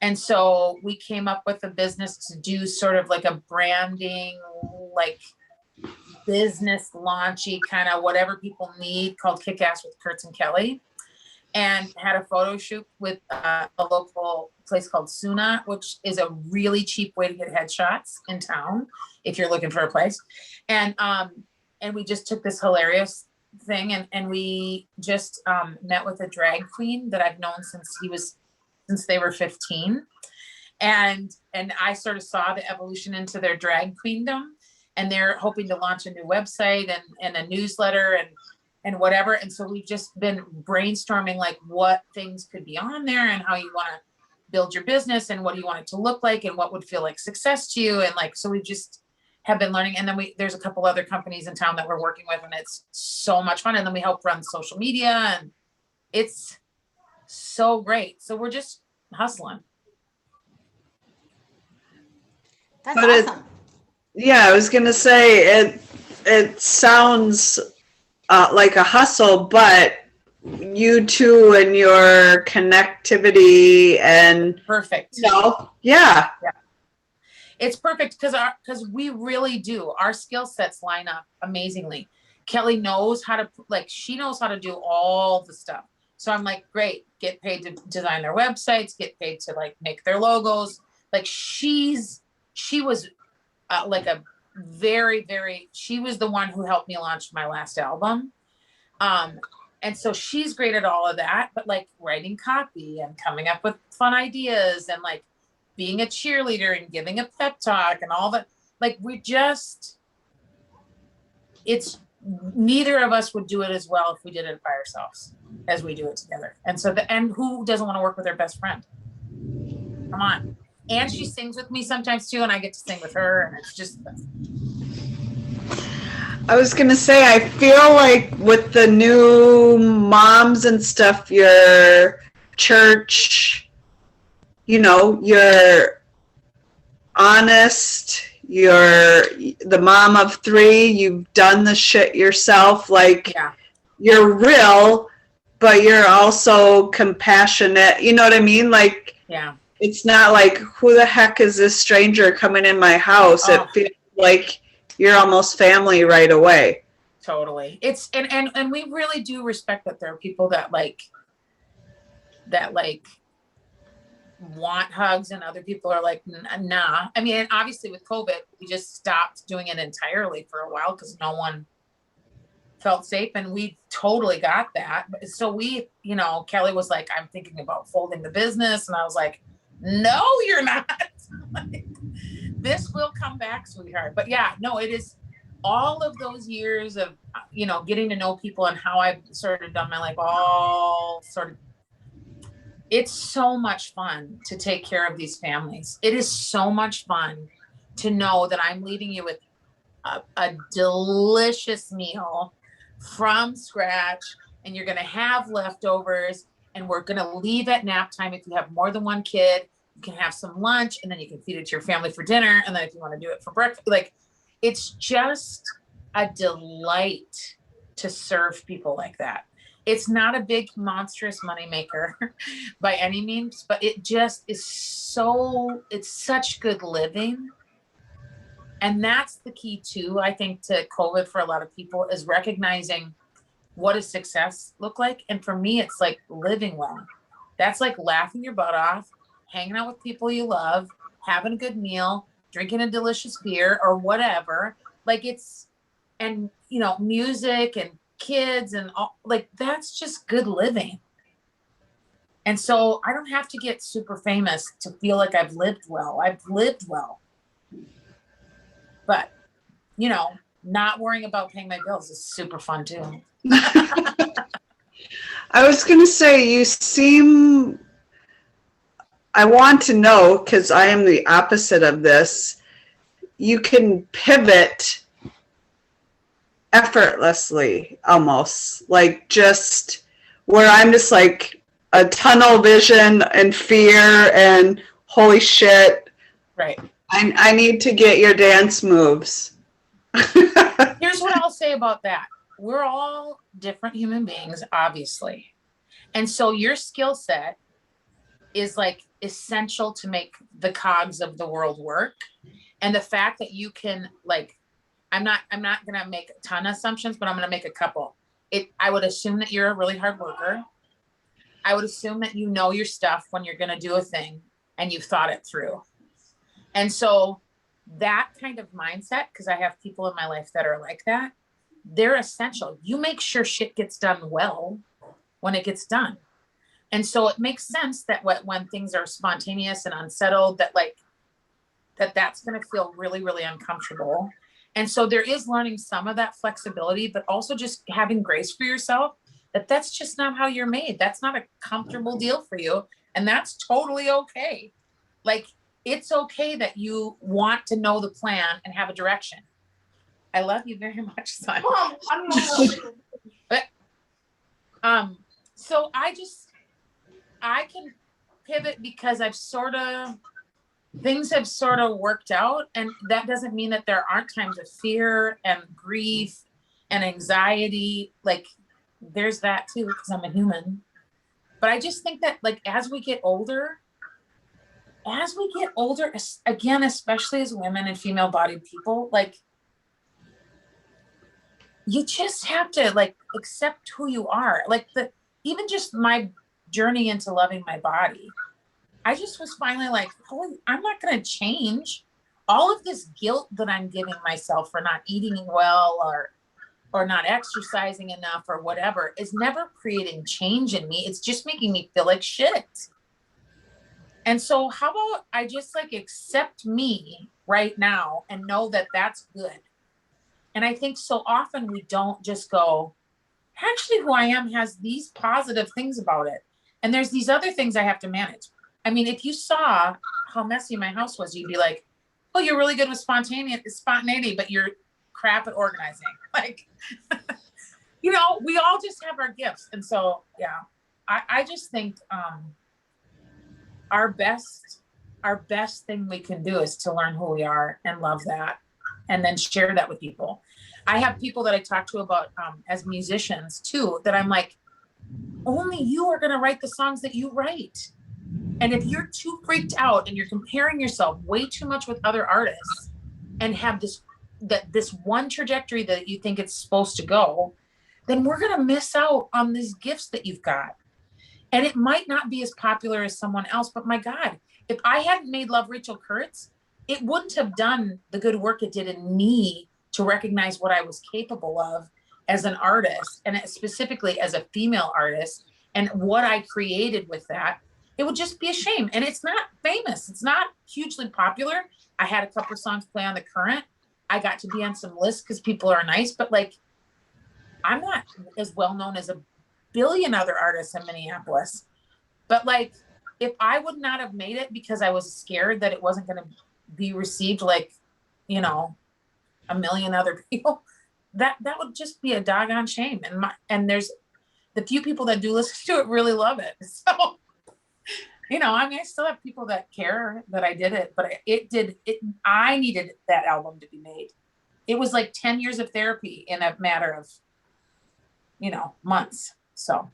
And so we came up with a business to do sort of like a branding, like business launchy kind of whatever people need, called Kick Ass with Kurtz and Kelly. and had a photo shoot with a local place called Suna, which is a really cheap way to get headshots in town if you're looking for a place. And we just took this hilarious thing, and we just met with a drag queen that I've known since they were 15. And I sort of saw the evolution into their drag queendom, and they're hoping to launch a new website and a newsletter and whatever. And so we've just been brainstorming like what things could be on there and how you want to build your business and what do you want it to look like and what would feel like success to you. And like, so we just have been learning. And then there's a couple other companies in town that we're working with, and it's so much fun. And then we help run social media, and it's so great. So we're just hustling. That's But awesome. Yeah, I was gonna say it sounds like a hustle, but you two and your connectivity and Perfect. Yeah. It's perfect because we really do. Our skill sets line up amazingly. Kelly knows how to, like, she knows how to do all the stuff. So I'm like, great, get paid to design their websites, get paid to like make their logos. Like she was like a she was the one who helped me launch my last album. And so she's great at all of that, but like writing copy and coming up with fun ideas and like being a cheerleader and giving a pep talk and all that. Like it's neither of us would do it as well if we did it by ourselves as we do it together. And so and who doesn't want to work with their best friend? Come on. And she sings with me sometimes too, and I get to sing with her, and it's just. I was gonna say, I feel like with the new moms and stuff, your church, you're honest, you're the mom of 3, you've done the shit yourself, like you're real, but you're also compassionate, you know what I mean? Like, it's not like, who the heck is this stranger coming in my house? It feels like you're almost family right away. Totally. It's and we really do respect that there are people that want hugs and other people are like, nah. I mean, obviously with COVID, we just stopped doing it entirely for a while because no one felt safe, and we totally got that. So we, Kelly was like, I'm thinking about folding the business, and I was like, no, you're not. Like, this will come back, sweetheart. But yeah, no, it is all of those years of, getting to know people and how I've sort of done my life, all sort of, it's so much fun to take care of these families. It is so much fun to know that I'm leaving you with a delicious meal from scratch, and you're going to have leftovers, and we're going to leave at nap time. If you have more than one kid, you can have some lunch, and then you can feed it to your family for dinner. And then if you want to do it for breakfast, like, it's just a delight to serve people like that. It's not a big monstrous moneymaker by any means, but it just is it's such good living. And that's the key too, I think, to COVID for a lot of people, is recognizing what does success look like. And for me, it's like living well. That's like laughing your butt off, hanging out with people you love, having a good meal, drinking a delicious beer or whatever. Like and music and kids and all, like, that's just good living. And so I don't have to get super famous to feel like I've lived well. I've lived well. But, not worrying about paying my bills is super fun too. I was going to say, I want to know, because I am the opposite of this, you can pivot effortlessly, almost, like, just where I'm just like a tunnel vision and fear and holy shit. Right. I need to get your dance moves. Here's what I'll say about that. We're all different human beings, obviously. And so your skill set is like essential to make the cogs of the world work. And the fact that you can, like, I'm not going to make a ton of assumptions, but I'm going to make a couple. I would assume that you're a really hard worker. I would assume that you know your stuff when you're going to do a thing and you've thought it through. And so that kind of mindset, because I have people in my life that are like that, they're essential. You make sure shit gets done well when it gets done. And so it makes sense that when things are spontaneous and unsettled, that like, that's going to feel really, really uncomfortable. And so there is learning some of that flexibility, but also just having grace for yourself that that's just not how you're made. That's not a comfortable deal for you. And that's totally okay. Like, it's okay that you want to know the plan and have a direction. I love you very much, son. But, so I can pivot because things have sort of worked out. And that doesn't mean that there aren't times of fear and grief and anxiety. Like, there's that too, because I'm a human. But I just think that, like, as we get older, again, especially as women and female bodied people, like, you just have to like accept who you are. Like, even just my journey into loving my body, I just was finally like, holy, I'm not going to change. All of this guilt that I'm giving myself for not eating well or not exercising enough or whatever is never creating change in me. It's just making me feel like shit. And so how about I just like accept me right now and know that that's good. And I think so often we don't just go, actually who I am has these positive things about it. And there's these other things I have to manage. I mean, if you saw how messy my house was, you'd be like, oh, you're really good with spontaneity, but you're crap at organizing. Like, you know, we all just have our gifts. And so, yeah, I just think our best thing we can do is to learn who we are and love that, and then share that with people. I have people that I talk to about as musicians too, that I'm like, only you are going to write the songs that you write. And if you're too freaked out and you're comparing yourself way too much with other artists and have this one trajectory that you think it's supposed to go, then we're going to miss out on these gifts that you've got. And it might not be as popular as someone else, but my God, if I hadn't made Love Rachel Kurtz, it wouldn't have done the good work it did in me to recognize what I was capable of as an artist, and specifically as a female artist, and what I created with that. It would just be a shame. And it's not famous. It's not hugely popular. I had a couple songs play on The Current. I got to be on some lists because people are nice, but like, I'm not as well known as a billion other artists in Minneapolis. But like, if I would not have made it because I was scared that it wasn't going to be received like, you know, a million other people, that would just be a doggone shame. And there's the few people that do listen to it really love it. So, you know, I mean, I still have people that care that I did it, but I needed that album to be made. It was like 10 years of therapy in a matter of, you know, months. So.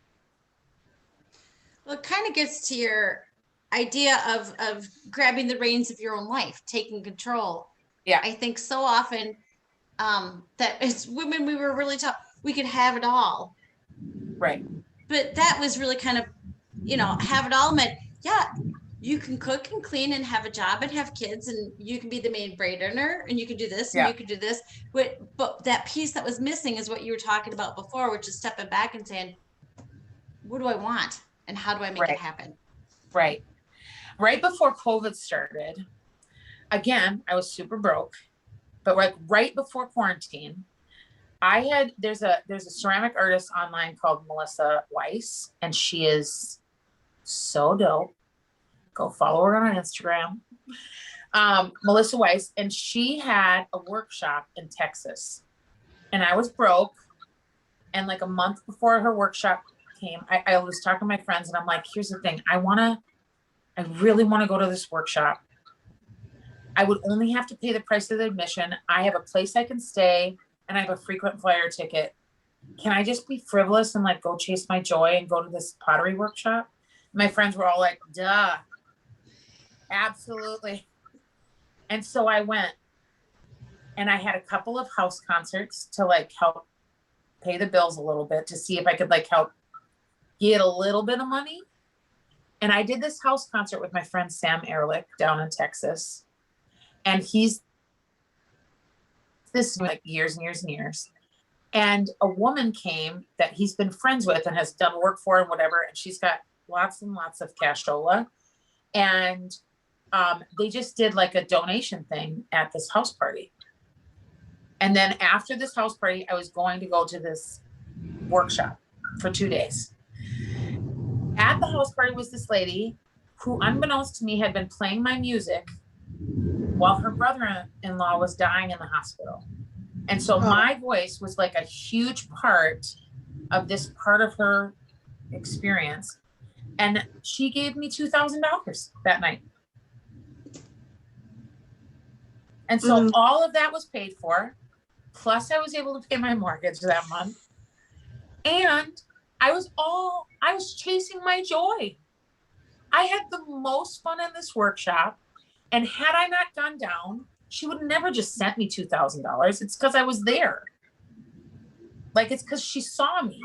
Well, it kind of gets to your idea of grabbing the reins of your own life, taking control. Yeah. I think so often that as women, we were really taught we could have it all. Right. But that was really kind of, you know, have it all meant, yeah, you can cook and clean and have a job and have kids, and you can be the main braid earner, and you can do this and you can do this. But that piece that was missing is what you were talking about before, which is stepping back and saying, what do I want and how do I make it happen? Right. Right before COVID started, again, I was super broke, but like right before quarantine, there's a ceramic artist online called Melissa Weiss, and she is so dope. Go follow her on Instagram. Melissa Weiss, and she had a workshop in Texas, and I was broke. And like a month before her workshop came, I was talking to my friends, and I'm like, here's the thing. I really want to go to this workshop. I would only have to pay the price of the admission. I have a place I can stay, and I have a frequent flyer ticket. Can I just be frivolous and like go chase my joy and go to this pottery workshop? My friends were all like, duh, absolutely. And so I went, and I had a couple of house concerts to like help pay the bills a little bit, to see if I could like help get a little bit of money. And I did this house concert with my friend Sam Ehrlich down in Texas. And he's this like years and years and years. And a woman came that he's been friends with and has done work for and whatever. And she's got lots and lots of cashola. And they just did like a donation thing at this house party. And then after this house party, I was going to go to this workshop for 2 days. At the house party was this lady who, unbeknownst to me, had been playing my music while her brother-in-law was dying in the hospital. And so my voice was like a huge part of this part of her experience. And she gave me $2,000 that night. And so all of that was paid for. Plus I was able to pay my mortgage that month. And I was chasing my joy. I had the most fun in this workshop. And had I not gone down, she would never just sent me $2,000. It's because I was there. Like, it's because she saw me.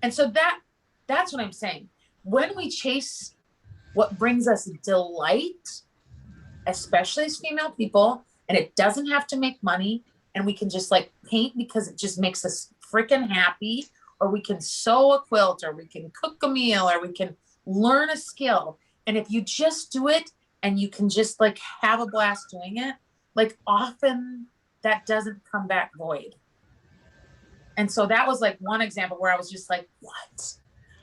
And so that's what I'm saying. When we chase what brings us delight, especially as female people, and it doesn't have to make money, and we can just like paint because it just makes us freaking happy, or we can sew a quilt, or we can cook a meal, or we can learn a skill. And if you just do it and you can just like have a blast doing it, like often that doesn't come back void. And so that was like one example where I was just like, what?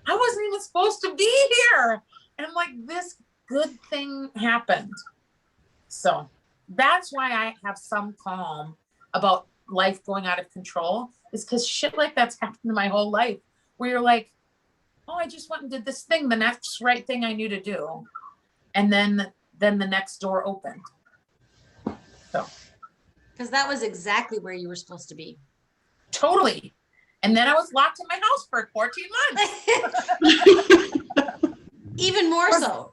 I wasn't even supposed to be here. And I'm like, this good thing happened. So that's why I have some calm about life going out of control, is because shit like that's happened in my whole life, where you're like, oh, I just went and did this thing, the next right thing I knew to do. And then the next door opened. So. Because that was exactly where you were supposed to be. Totally. And then I was locked in my house for 14 months. Even more so.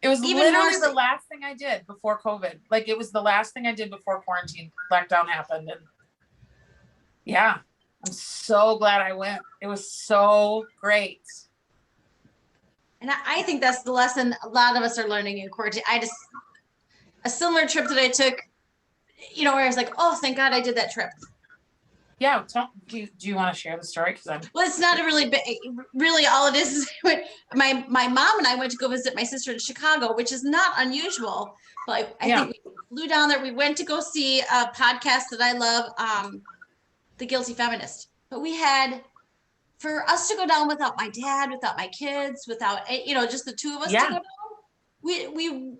It was Even literally more the so. last thing I did before COVID. Like, it was the last thing I did before quarantine lockdown happened. And yeah, I'm so glad I went. It was so great. And I think that's the lesson a lot of us are learning in quarantine. A similar trip that I took, you know, where I was like, oh, thank God I did that trip. Yeah. Do you want to share the story? Well, it's not a really big, really all it is my mom and I went to go visit my sister in Chicago, which is not unusual. But I think we flew down there. We went to go see a podcast that I love, The Guilty Feminist. But we had, for us to go down without my dad, without my kids, without, you know, just the two of us to go down,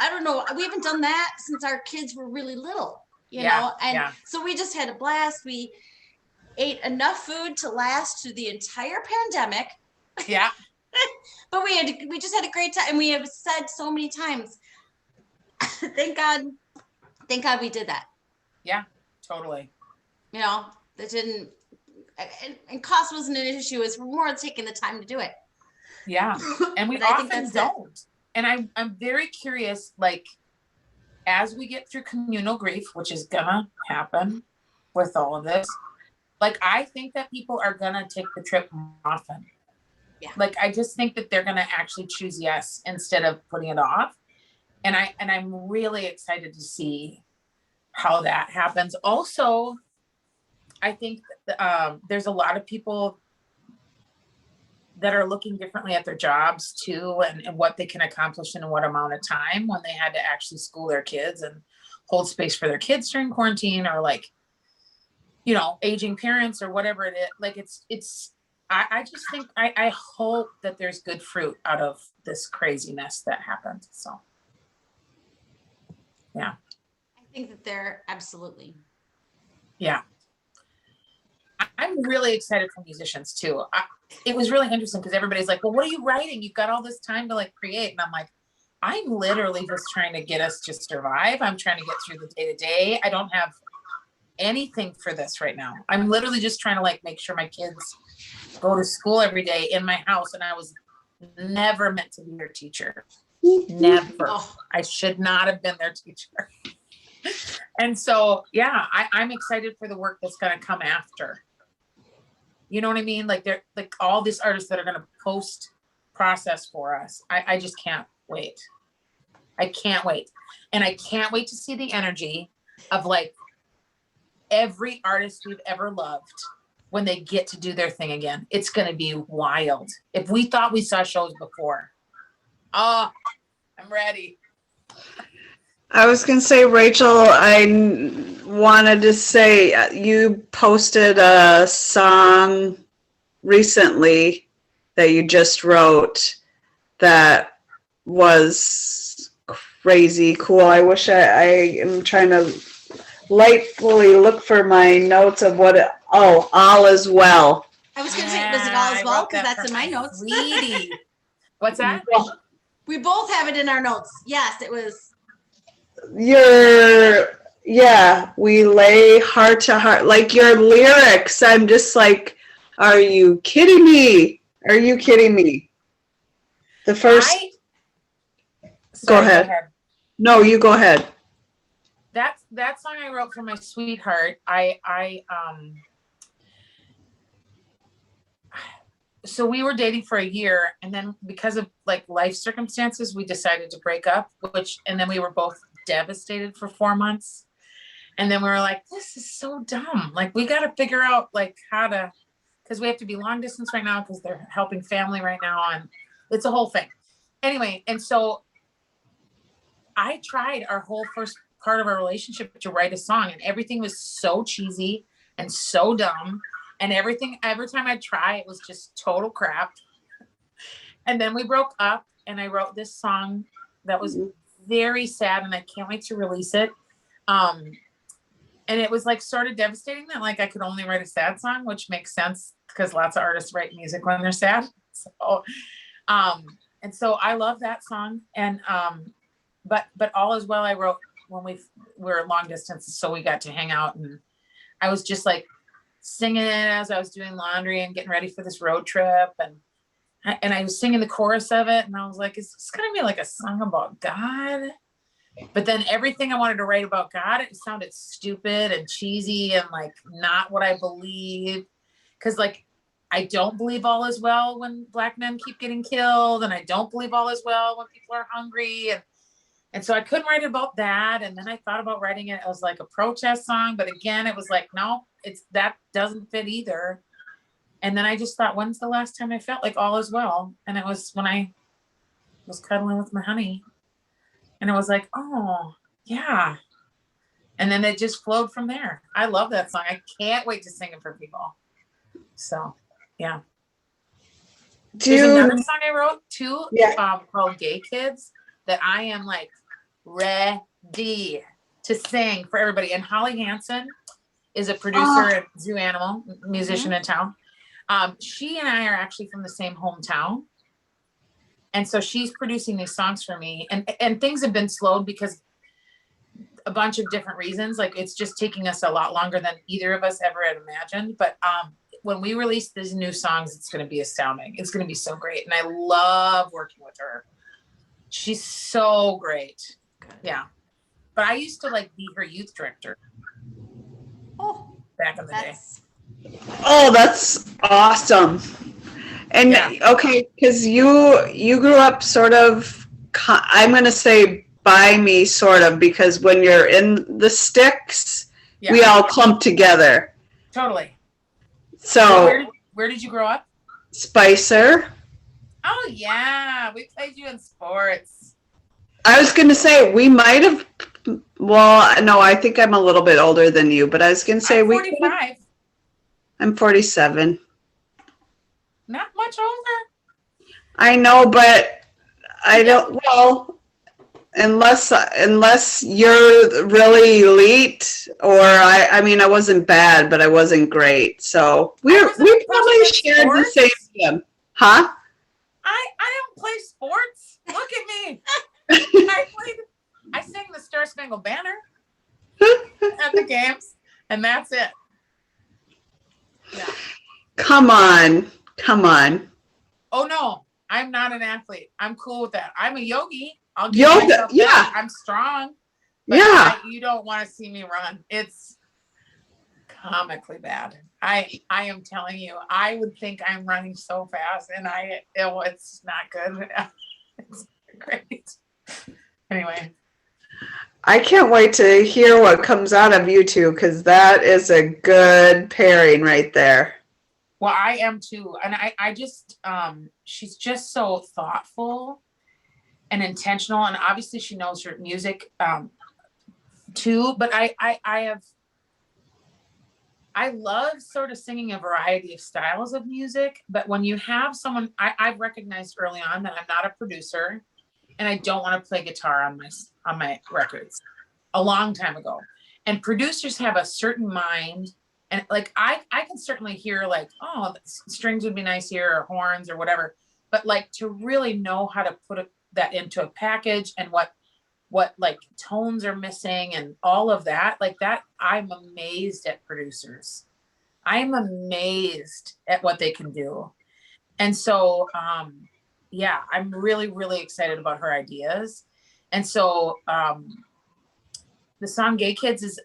I don't know. We haven't done that since our kids were really little. You know, and so we just had a blast. We ate enough food to last through the entire pandemic. Yeah. But we just had a great time. And we have said so many times, thank God we did that. Yeah, totally. You know, that didn't, and cost wasn't an issue. It's more taking the time to do it. Yeah. And we often don't. And I'm very curious, like, as we get through communal grief, which is gonna happen with all of this, like, I think that people are gonna take the trip more often. Yeah. Like, I just think that they're gonna actually choose yes instead of putting it off. And I'm really excited to see how that happens. Also, I think there's a lot of people that are looking differently at their jobs too, and what they can accomplish in what amount of time, when they had to actually school their kids and hold space for their kids during quarantine, or like, you know, aging parents or whatever it is. Like, I just think, I hope that there's good fruit out of this craziness that happened. So, yeah. I think that they're absolutely. Yeah. I'm really excited for musicians too. It was really interesting because everybody's like, well, what are you writing? You've got all this time to like create. And I'm like, I'm literally just trying to get us to survive. I'm trying to get through the day to day. I don't have anything for this right now. I'm literally just trying to like make sure my kids go to school every day in my house. And I was never meant to be their teacher. Never. Oh. I should not have been their teacher. And so, yeah, I'm excited for the work that's going to come after. You know what I mean? Like they're like all these artists that are going to post process for us. I just can't wait. I can't wait. And I can't wait to see the energy of like every artist we've ever loved when they get to do their thing again. It's going to be wild. If we thought we saw shows before, oh, I'm ready. I was going to say, Rachel, wanted to say you posted a song recently that you just wrote that was crazy cool. I wish I am trying to lightly look for my notes of all is well. I was going to say, was it all as well? Because that's in my notes. Sweetie. What's that? We both have it in our notes. Yes, it was. We lay heart to heart. Like your lyrics, I'm just like, are you kidding me? Are you kidding me? The first. Go ahead. No, you go ahead. That song I wrote for my sweetheart. So we were dating for a year, and then because of like life circumstances, we decided to break up, and then we were both devastated for 4 months. And then we were like, this is so dumb. Like we got to figure out like how to, because we have to be long distance right now because they're helping family right now. And it's a whole thing. Anyway, and so I tried our whole first part of our relationship to write a song, and everything was so cheesy and so dumb. And every time I'd try, it was just total crap. And then we broke up, and I wrote this song that was very sad, and I can't wait to release it. And it was like sort of devastating that like I could only write a sad song, which makes sense because lots of artists write music when they're sad. So, and so I love that song. And but All Is Well I wrote when we were long distance, so we got to hang out, and I was just like singing it as I was doing laundry and getting ready for this road trip, and I was singing the chorus of it, and I was like, is this gonna be like a song about God? But then everything I wanted to write about God, it sounded stupid and cheesy and like not what I believe. Cause like, I don't believe all is well when Black men keep getting killed. And I don't believe all is well when people are hungry. And so I couldn't write about that. And then I thought about writing it as like a protest song. But again, it was like, no, that doesn't fit either. And then I just thought, when's the last time I felt like all is well? And it was when I was cuddling with my honey. And it was like, oh, yeah. And then it just flowed from there. I love that song. I can't wait to sing it for people. So, yeah. There's another song I wrote too, called Gay Kids, that I am like ready to sing for everybody. And Holly Hansen is a producer and zoo animal musician in town. She and I are actually from the same hometown. And so she's producing these songs for me, and things have been slowed because a bunch of different reasons. Like it's just taking us a lot longer than either of us ever had imagined. But when we release these new songs, it's going to be astounding. It's going to be so great. And I love working with her. She's so great. Yeah. But I used to like be her youth director. Oh, back in the day. Oh, that's awesome. And okay, because you grew up sort of, I'm going to say by me sort of, because when you're in the sticks, we all clump together. Totally. So where did you grow up? Spicer. Oh yeah, we played you in sports. I was going to say we might have. Well, no, I think I'm a little bit older than you, but I was going to say I'm 45. I'm 47. Not much older. I know, but I don't. Well, unless you're really elite, or I mean, I wasn't bad, but I wasn't great. So we probably shared the same gym, huh? I don't play sports. Look at me. I sing the Star Spangled Banner at the games, and that's it. Yeah. Come on. Oh no, I'm not an athlete. I'm cool with that. I'm a yogi. I'll give Yoga, myself that. I'm strong. But you don't want to see me run. comically bad. I am telling you, I would think I'm running so fast, and it's not good. It's great. Anyway, I can't wait to hear what comes out of you two, because that is a good pairing right there. well, I am too, and I just she's just so thoughtful and intentional, and obviously she knows her music too. But I love sort of singing a variety of styles of music, but when you have someone, I've recognized early on that I'm not a producer, and I don't want to play guitar on my records a long time ago. And producers have a certain mind, and like I can certainly hear like, oh, strings would be nice here, or horns or whatever, but like to really know how to put that into a package, and what like tones are missing and all of that, like that, I'm amazed at producers. I'm amazed at what they can do. And so yeah, I'm really, really excited about her ideas. And so the song Gay Kids is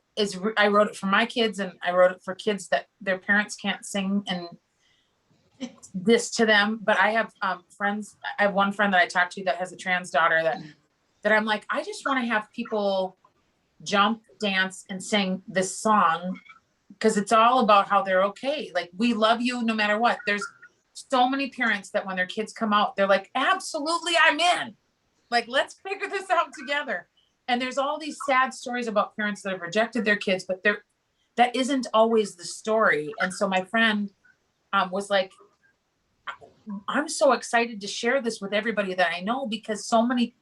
I wrote it for my kids, and I wrote it for kids that their parents can't sing and this to them. But I have friends, I have one friend that I talked to that has a trans daughter that I'm like, I just want to have people jump, dance, and sing this song, because it's all about how they're okay. Like, we love you no matter what. There's so many parents that when their kids come out, they're like, absolutely, I'm in. Like, let's figure this out together. And there's all these sad stories about parents that have rejected their kids, but that isn't always the story. And so my friend was like, I'm so excited to share this with everybody that I know, because so many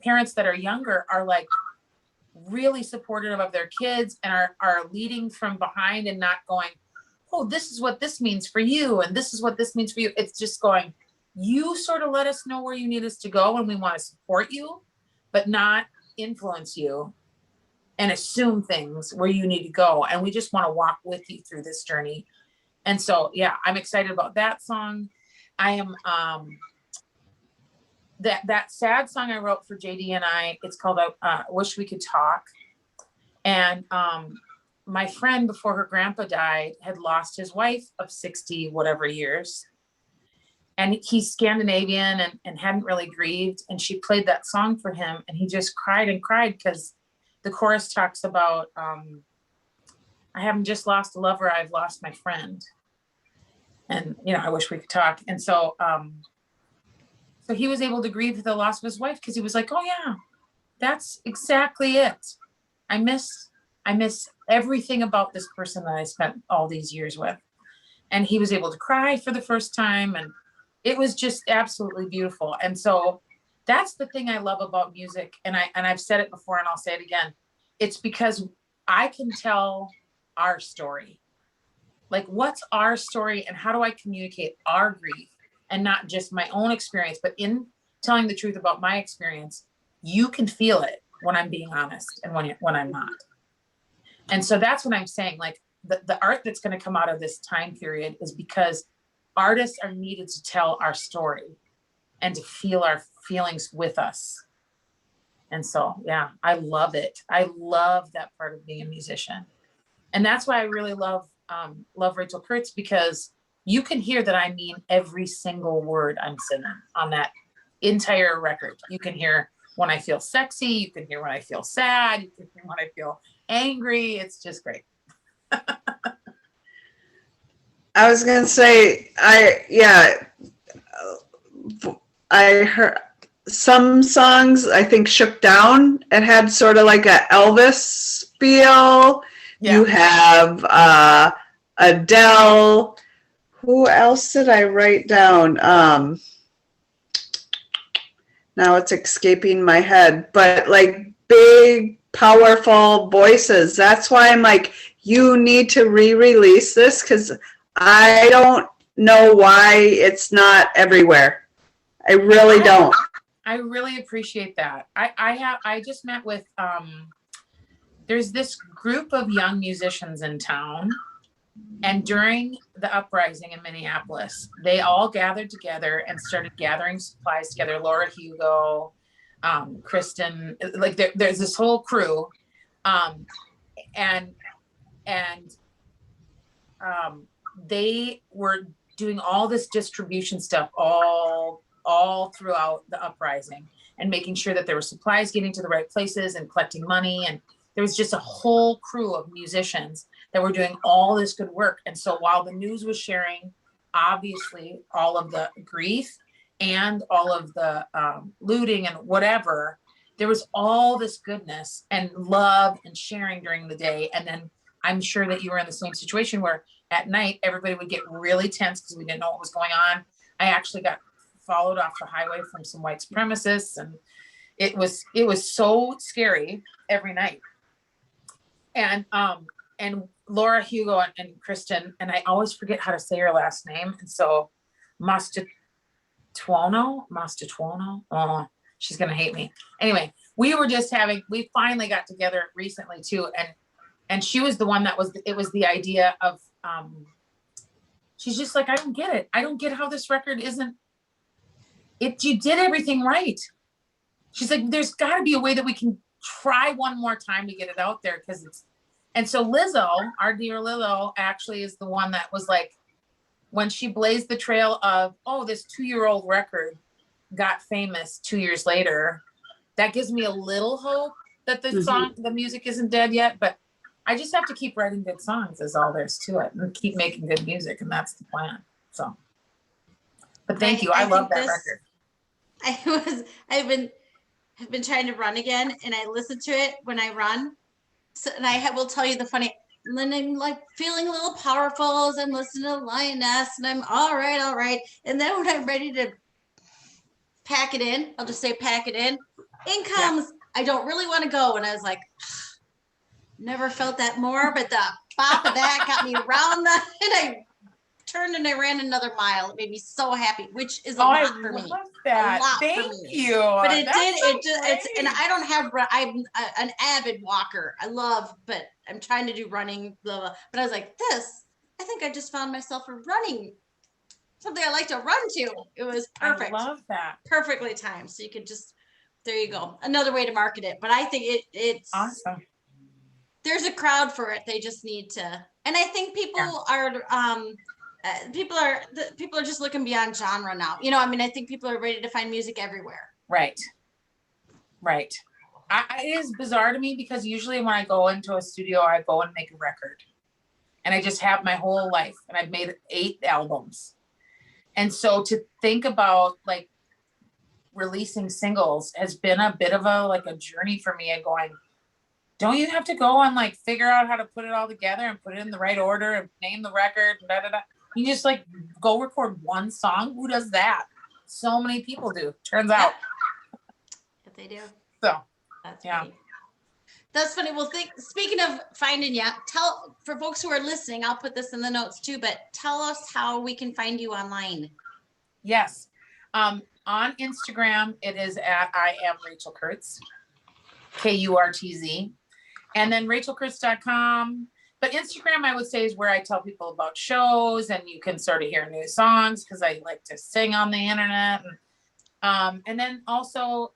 parents that are younger are like really supportive of their kids, and are leading from behind, and not going, oh, this is what this means for you, and this is what this means for you. It's just going, you sort of let us know where you need us to go, and we want to support you, but not influence you and assume things where you need to go. And we just want to walk with you through this journey. And so, yeah, I'm excited about that song. I am that sad song I wrote for JD and I, it's called Wish We Could Talk. And my friend, before her grandpa died, had lost his wife of 60 whatever years. And he's Scandinavian and hadn't really grieved. And she played that song for him, and he just cried and cried, because the chorus talks about, I haven't just lost a lover, I've lost my friend. And, I wish we could talk. And so, so he was able to grieve the loss of his wife, because he was like, oh yeah, that's exactly it. I miss everything about this person that I spent all these years with. And he was able to cry for the first time, and it was just absolutely beautiful. And so that's the thing I love about music. And I've said it before, and I'll say it again. It's because I can tell our story. Like, what's our story, and how do I communicate our grief, and not just my own experience, but in telling the truth about my experience, you can feel it when I'm being honest, and when I'm not. And so that's what I'm saying. Like, the art that's going to come out of this time period is because artists are needed to tell our story and to feel our feelings with us. And so, yeah, I love it. I love that part of being a musician. And that's why I really love Rachel Kurtz, because you can hear that I mean every single word I'm singing on that entire record. You can hear when I feel sexy, you can hear when I feel sad, you can hear when I feel angry. It's just great. I was going to say, I heard some songs, I think Shook Down, it had sort of like a Elvis feel. Yeah. You have Adele. Who else did I write down? Now it's escaping my head, but like big, powerful voices. That's why I'm like, you need to re-release this, because I don't know why it's not everywhere. I really don't. I really appreciate that. I just met with, there's this group of young musicians in town, and during the uprising in Minneapolis, they all gathered together and started gathering supplies together. Laura Hugo, Kristen, like there's this whole crew, and they were doing all this distribution stuff all throughout the uprising and making sure that there were supplies getting to the right places and collecting money. And there was just a whole crew of musicians that were doing all this good work. And so while the news was sharing, obviously, all of the grief and all of the looting and whatever, there was all this goodness and love and sharing during the day. And then I'm sure that you were in the same situation where at night, everybody would get really tense because we didn't know what was going on. I actually got followed off the highway from some white supremacists, and it was so scary every night. And Laura, Hugo, and Kristen, and I always forget how to say her last name. And so Mastituono, oh, she's going to hate me. Anyway, we finally got together recently too. And she was the one it was the idea of, she's just like, I don't get it. I don't get how this record isn't, you did everything right. She's like, there's gotta be a way that we can try one more time to get it out there. And so Lizzo, our dear Lizzo, actually is the one that was like, when she blazed the trail of, oh, this 2-year-old record got famous 2 years later, that gives me a little hope that the music isn't dead yet. But I just have to keep writing good songs is all there's to it, and keep making good music. And that's the plan. So, but thank you. I love that record. I've been trying to run again, and I listen to it when I run. So, and will tell you the funny, and then I'm like feeling a little powerful as I'm listening to Lioness, and I'm all right. And then when I'm ready to pack it in, I'll just say pack it in. In comes, I don't really want to go. And I was like, never felt that more, but the bop of that got me around and I turned and I ran another mile. It made me so happy, which is a lot for me. That. A lot Thank for me. you. But it That's did. So It's and I don't have. I'm an avid walker. I love, but I'm trying to do running. Blah, blah. But I was like, this. I think I just found myself a running. Something I like to run to. It was perfect. I love that. Perfectly timed. So you could just. There you go. Another way to market it. But I think it's awesome. There's a crowd for it. They just need to. And I think people are. People are just looking beyond genre now. You know, I mean, I think people are ready to find music everywhere. Right. It is bizarre to me because usually when I go into a studio, I go and make a record, and I just have my whole life, and I've made 8 albums. And so to think about like releasing singles has been a bit of a journey for me, and going, don't you have to go and like figure out how to put it all together and put it in the right order and name the record and da. You just like go record one song. Who does that? So many people do. Turns out. If they do. So that's funny. That's funny. Well, speaking of finding you, for folks who are listening, I'll put this in the notes too, but tell us how we can find you online. Yes. On Instagram, it is at I am Rachel Kurtz, Kurtz. And then rachelkurtz.com. But Instagram, I would say, is where I tell people about shows, and you can sort of hear new songs because I like to sing on the internet. And then also,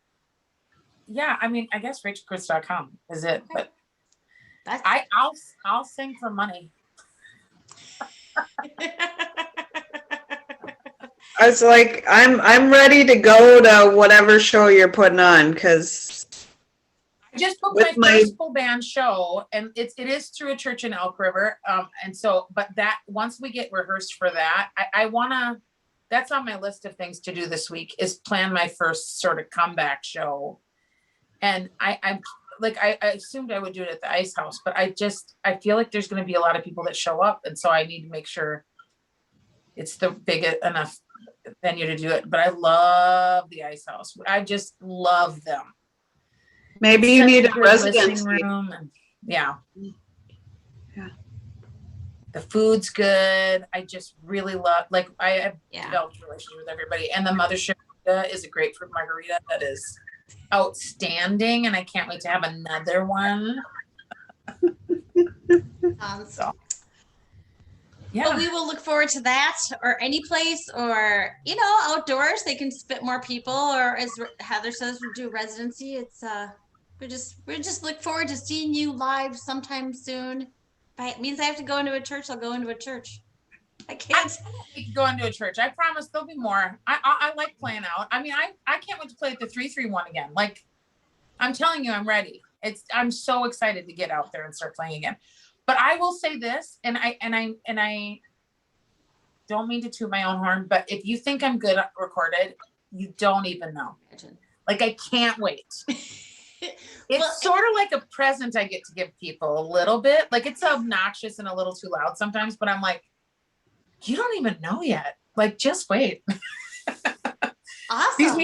I mean, I guess rachelkurtz.com is it. Okay. But I'll sing for money. I was like, I'm ready to go to whatever show you're putting on, because I just booked my first full band show, and it is through a church in Elk River. And so, but that once we get rehearsed for that, I wanna, that's on my list of things to do this week, is plan my first sort of comeback show. And I'm like, I assumed I would do it at the Ice House, but I feel like there's going to be a lot of people that show up. And so I need to make sure it's the big enough venue to do it. But I love the Ice House. I just love them. Maybe you need a residency room. And, yeah. The food's good. I just really love, like, I have developed a relationship with everybody. And the Mothership is a grapefruit margarita that is outstanding, and I can't wait to have another one. So, well, we will look forward to that, or any place, or outdoors. They can spit more people, or as Heather says, we do residency. It's we just look forward to seeing you live sometime soon. it means I have to go into a church, I'll go into a church. I can't. We could go into a church. I promise there'll be more. I like playing out. I mean, I can't wait to play at the 3-3-1 again. Like, I'm telling you, I'm ready. I'm so excited to get out there and start playing again. But I will say this, and I don't mean to toot my own horn, but if you think I'm good at recorded, you don't even know. Imagine. Like, I can't wait. It's sort of like a present I get to give people a little bit. Like, it's obnoxious and a little too loud sometimes, but I'm like, you don't even know yet. Like, just wait. Awesome.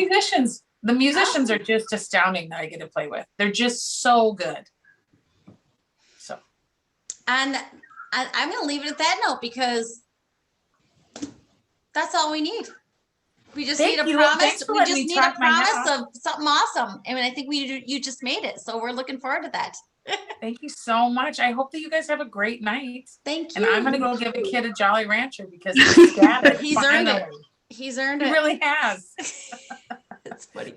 The musicians are just astounding that I get to play with. They're just so good. So. And I'm going to leave it at that note because that's all we need. We just need a promise. We just need a promise of something awesome. I mean, I think you just made it. So we're looking forward to that. Thank you so much. I hope that you guys have a great night. Thank you. And I'm going to go give a kid a Jolly Rancher because he's got it. He's earned it. He's earned it. He really has. It's funny.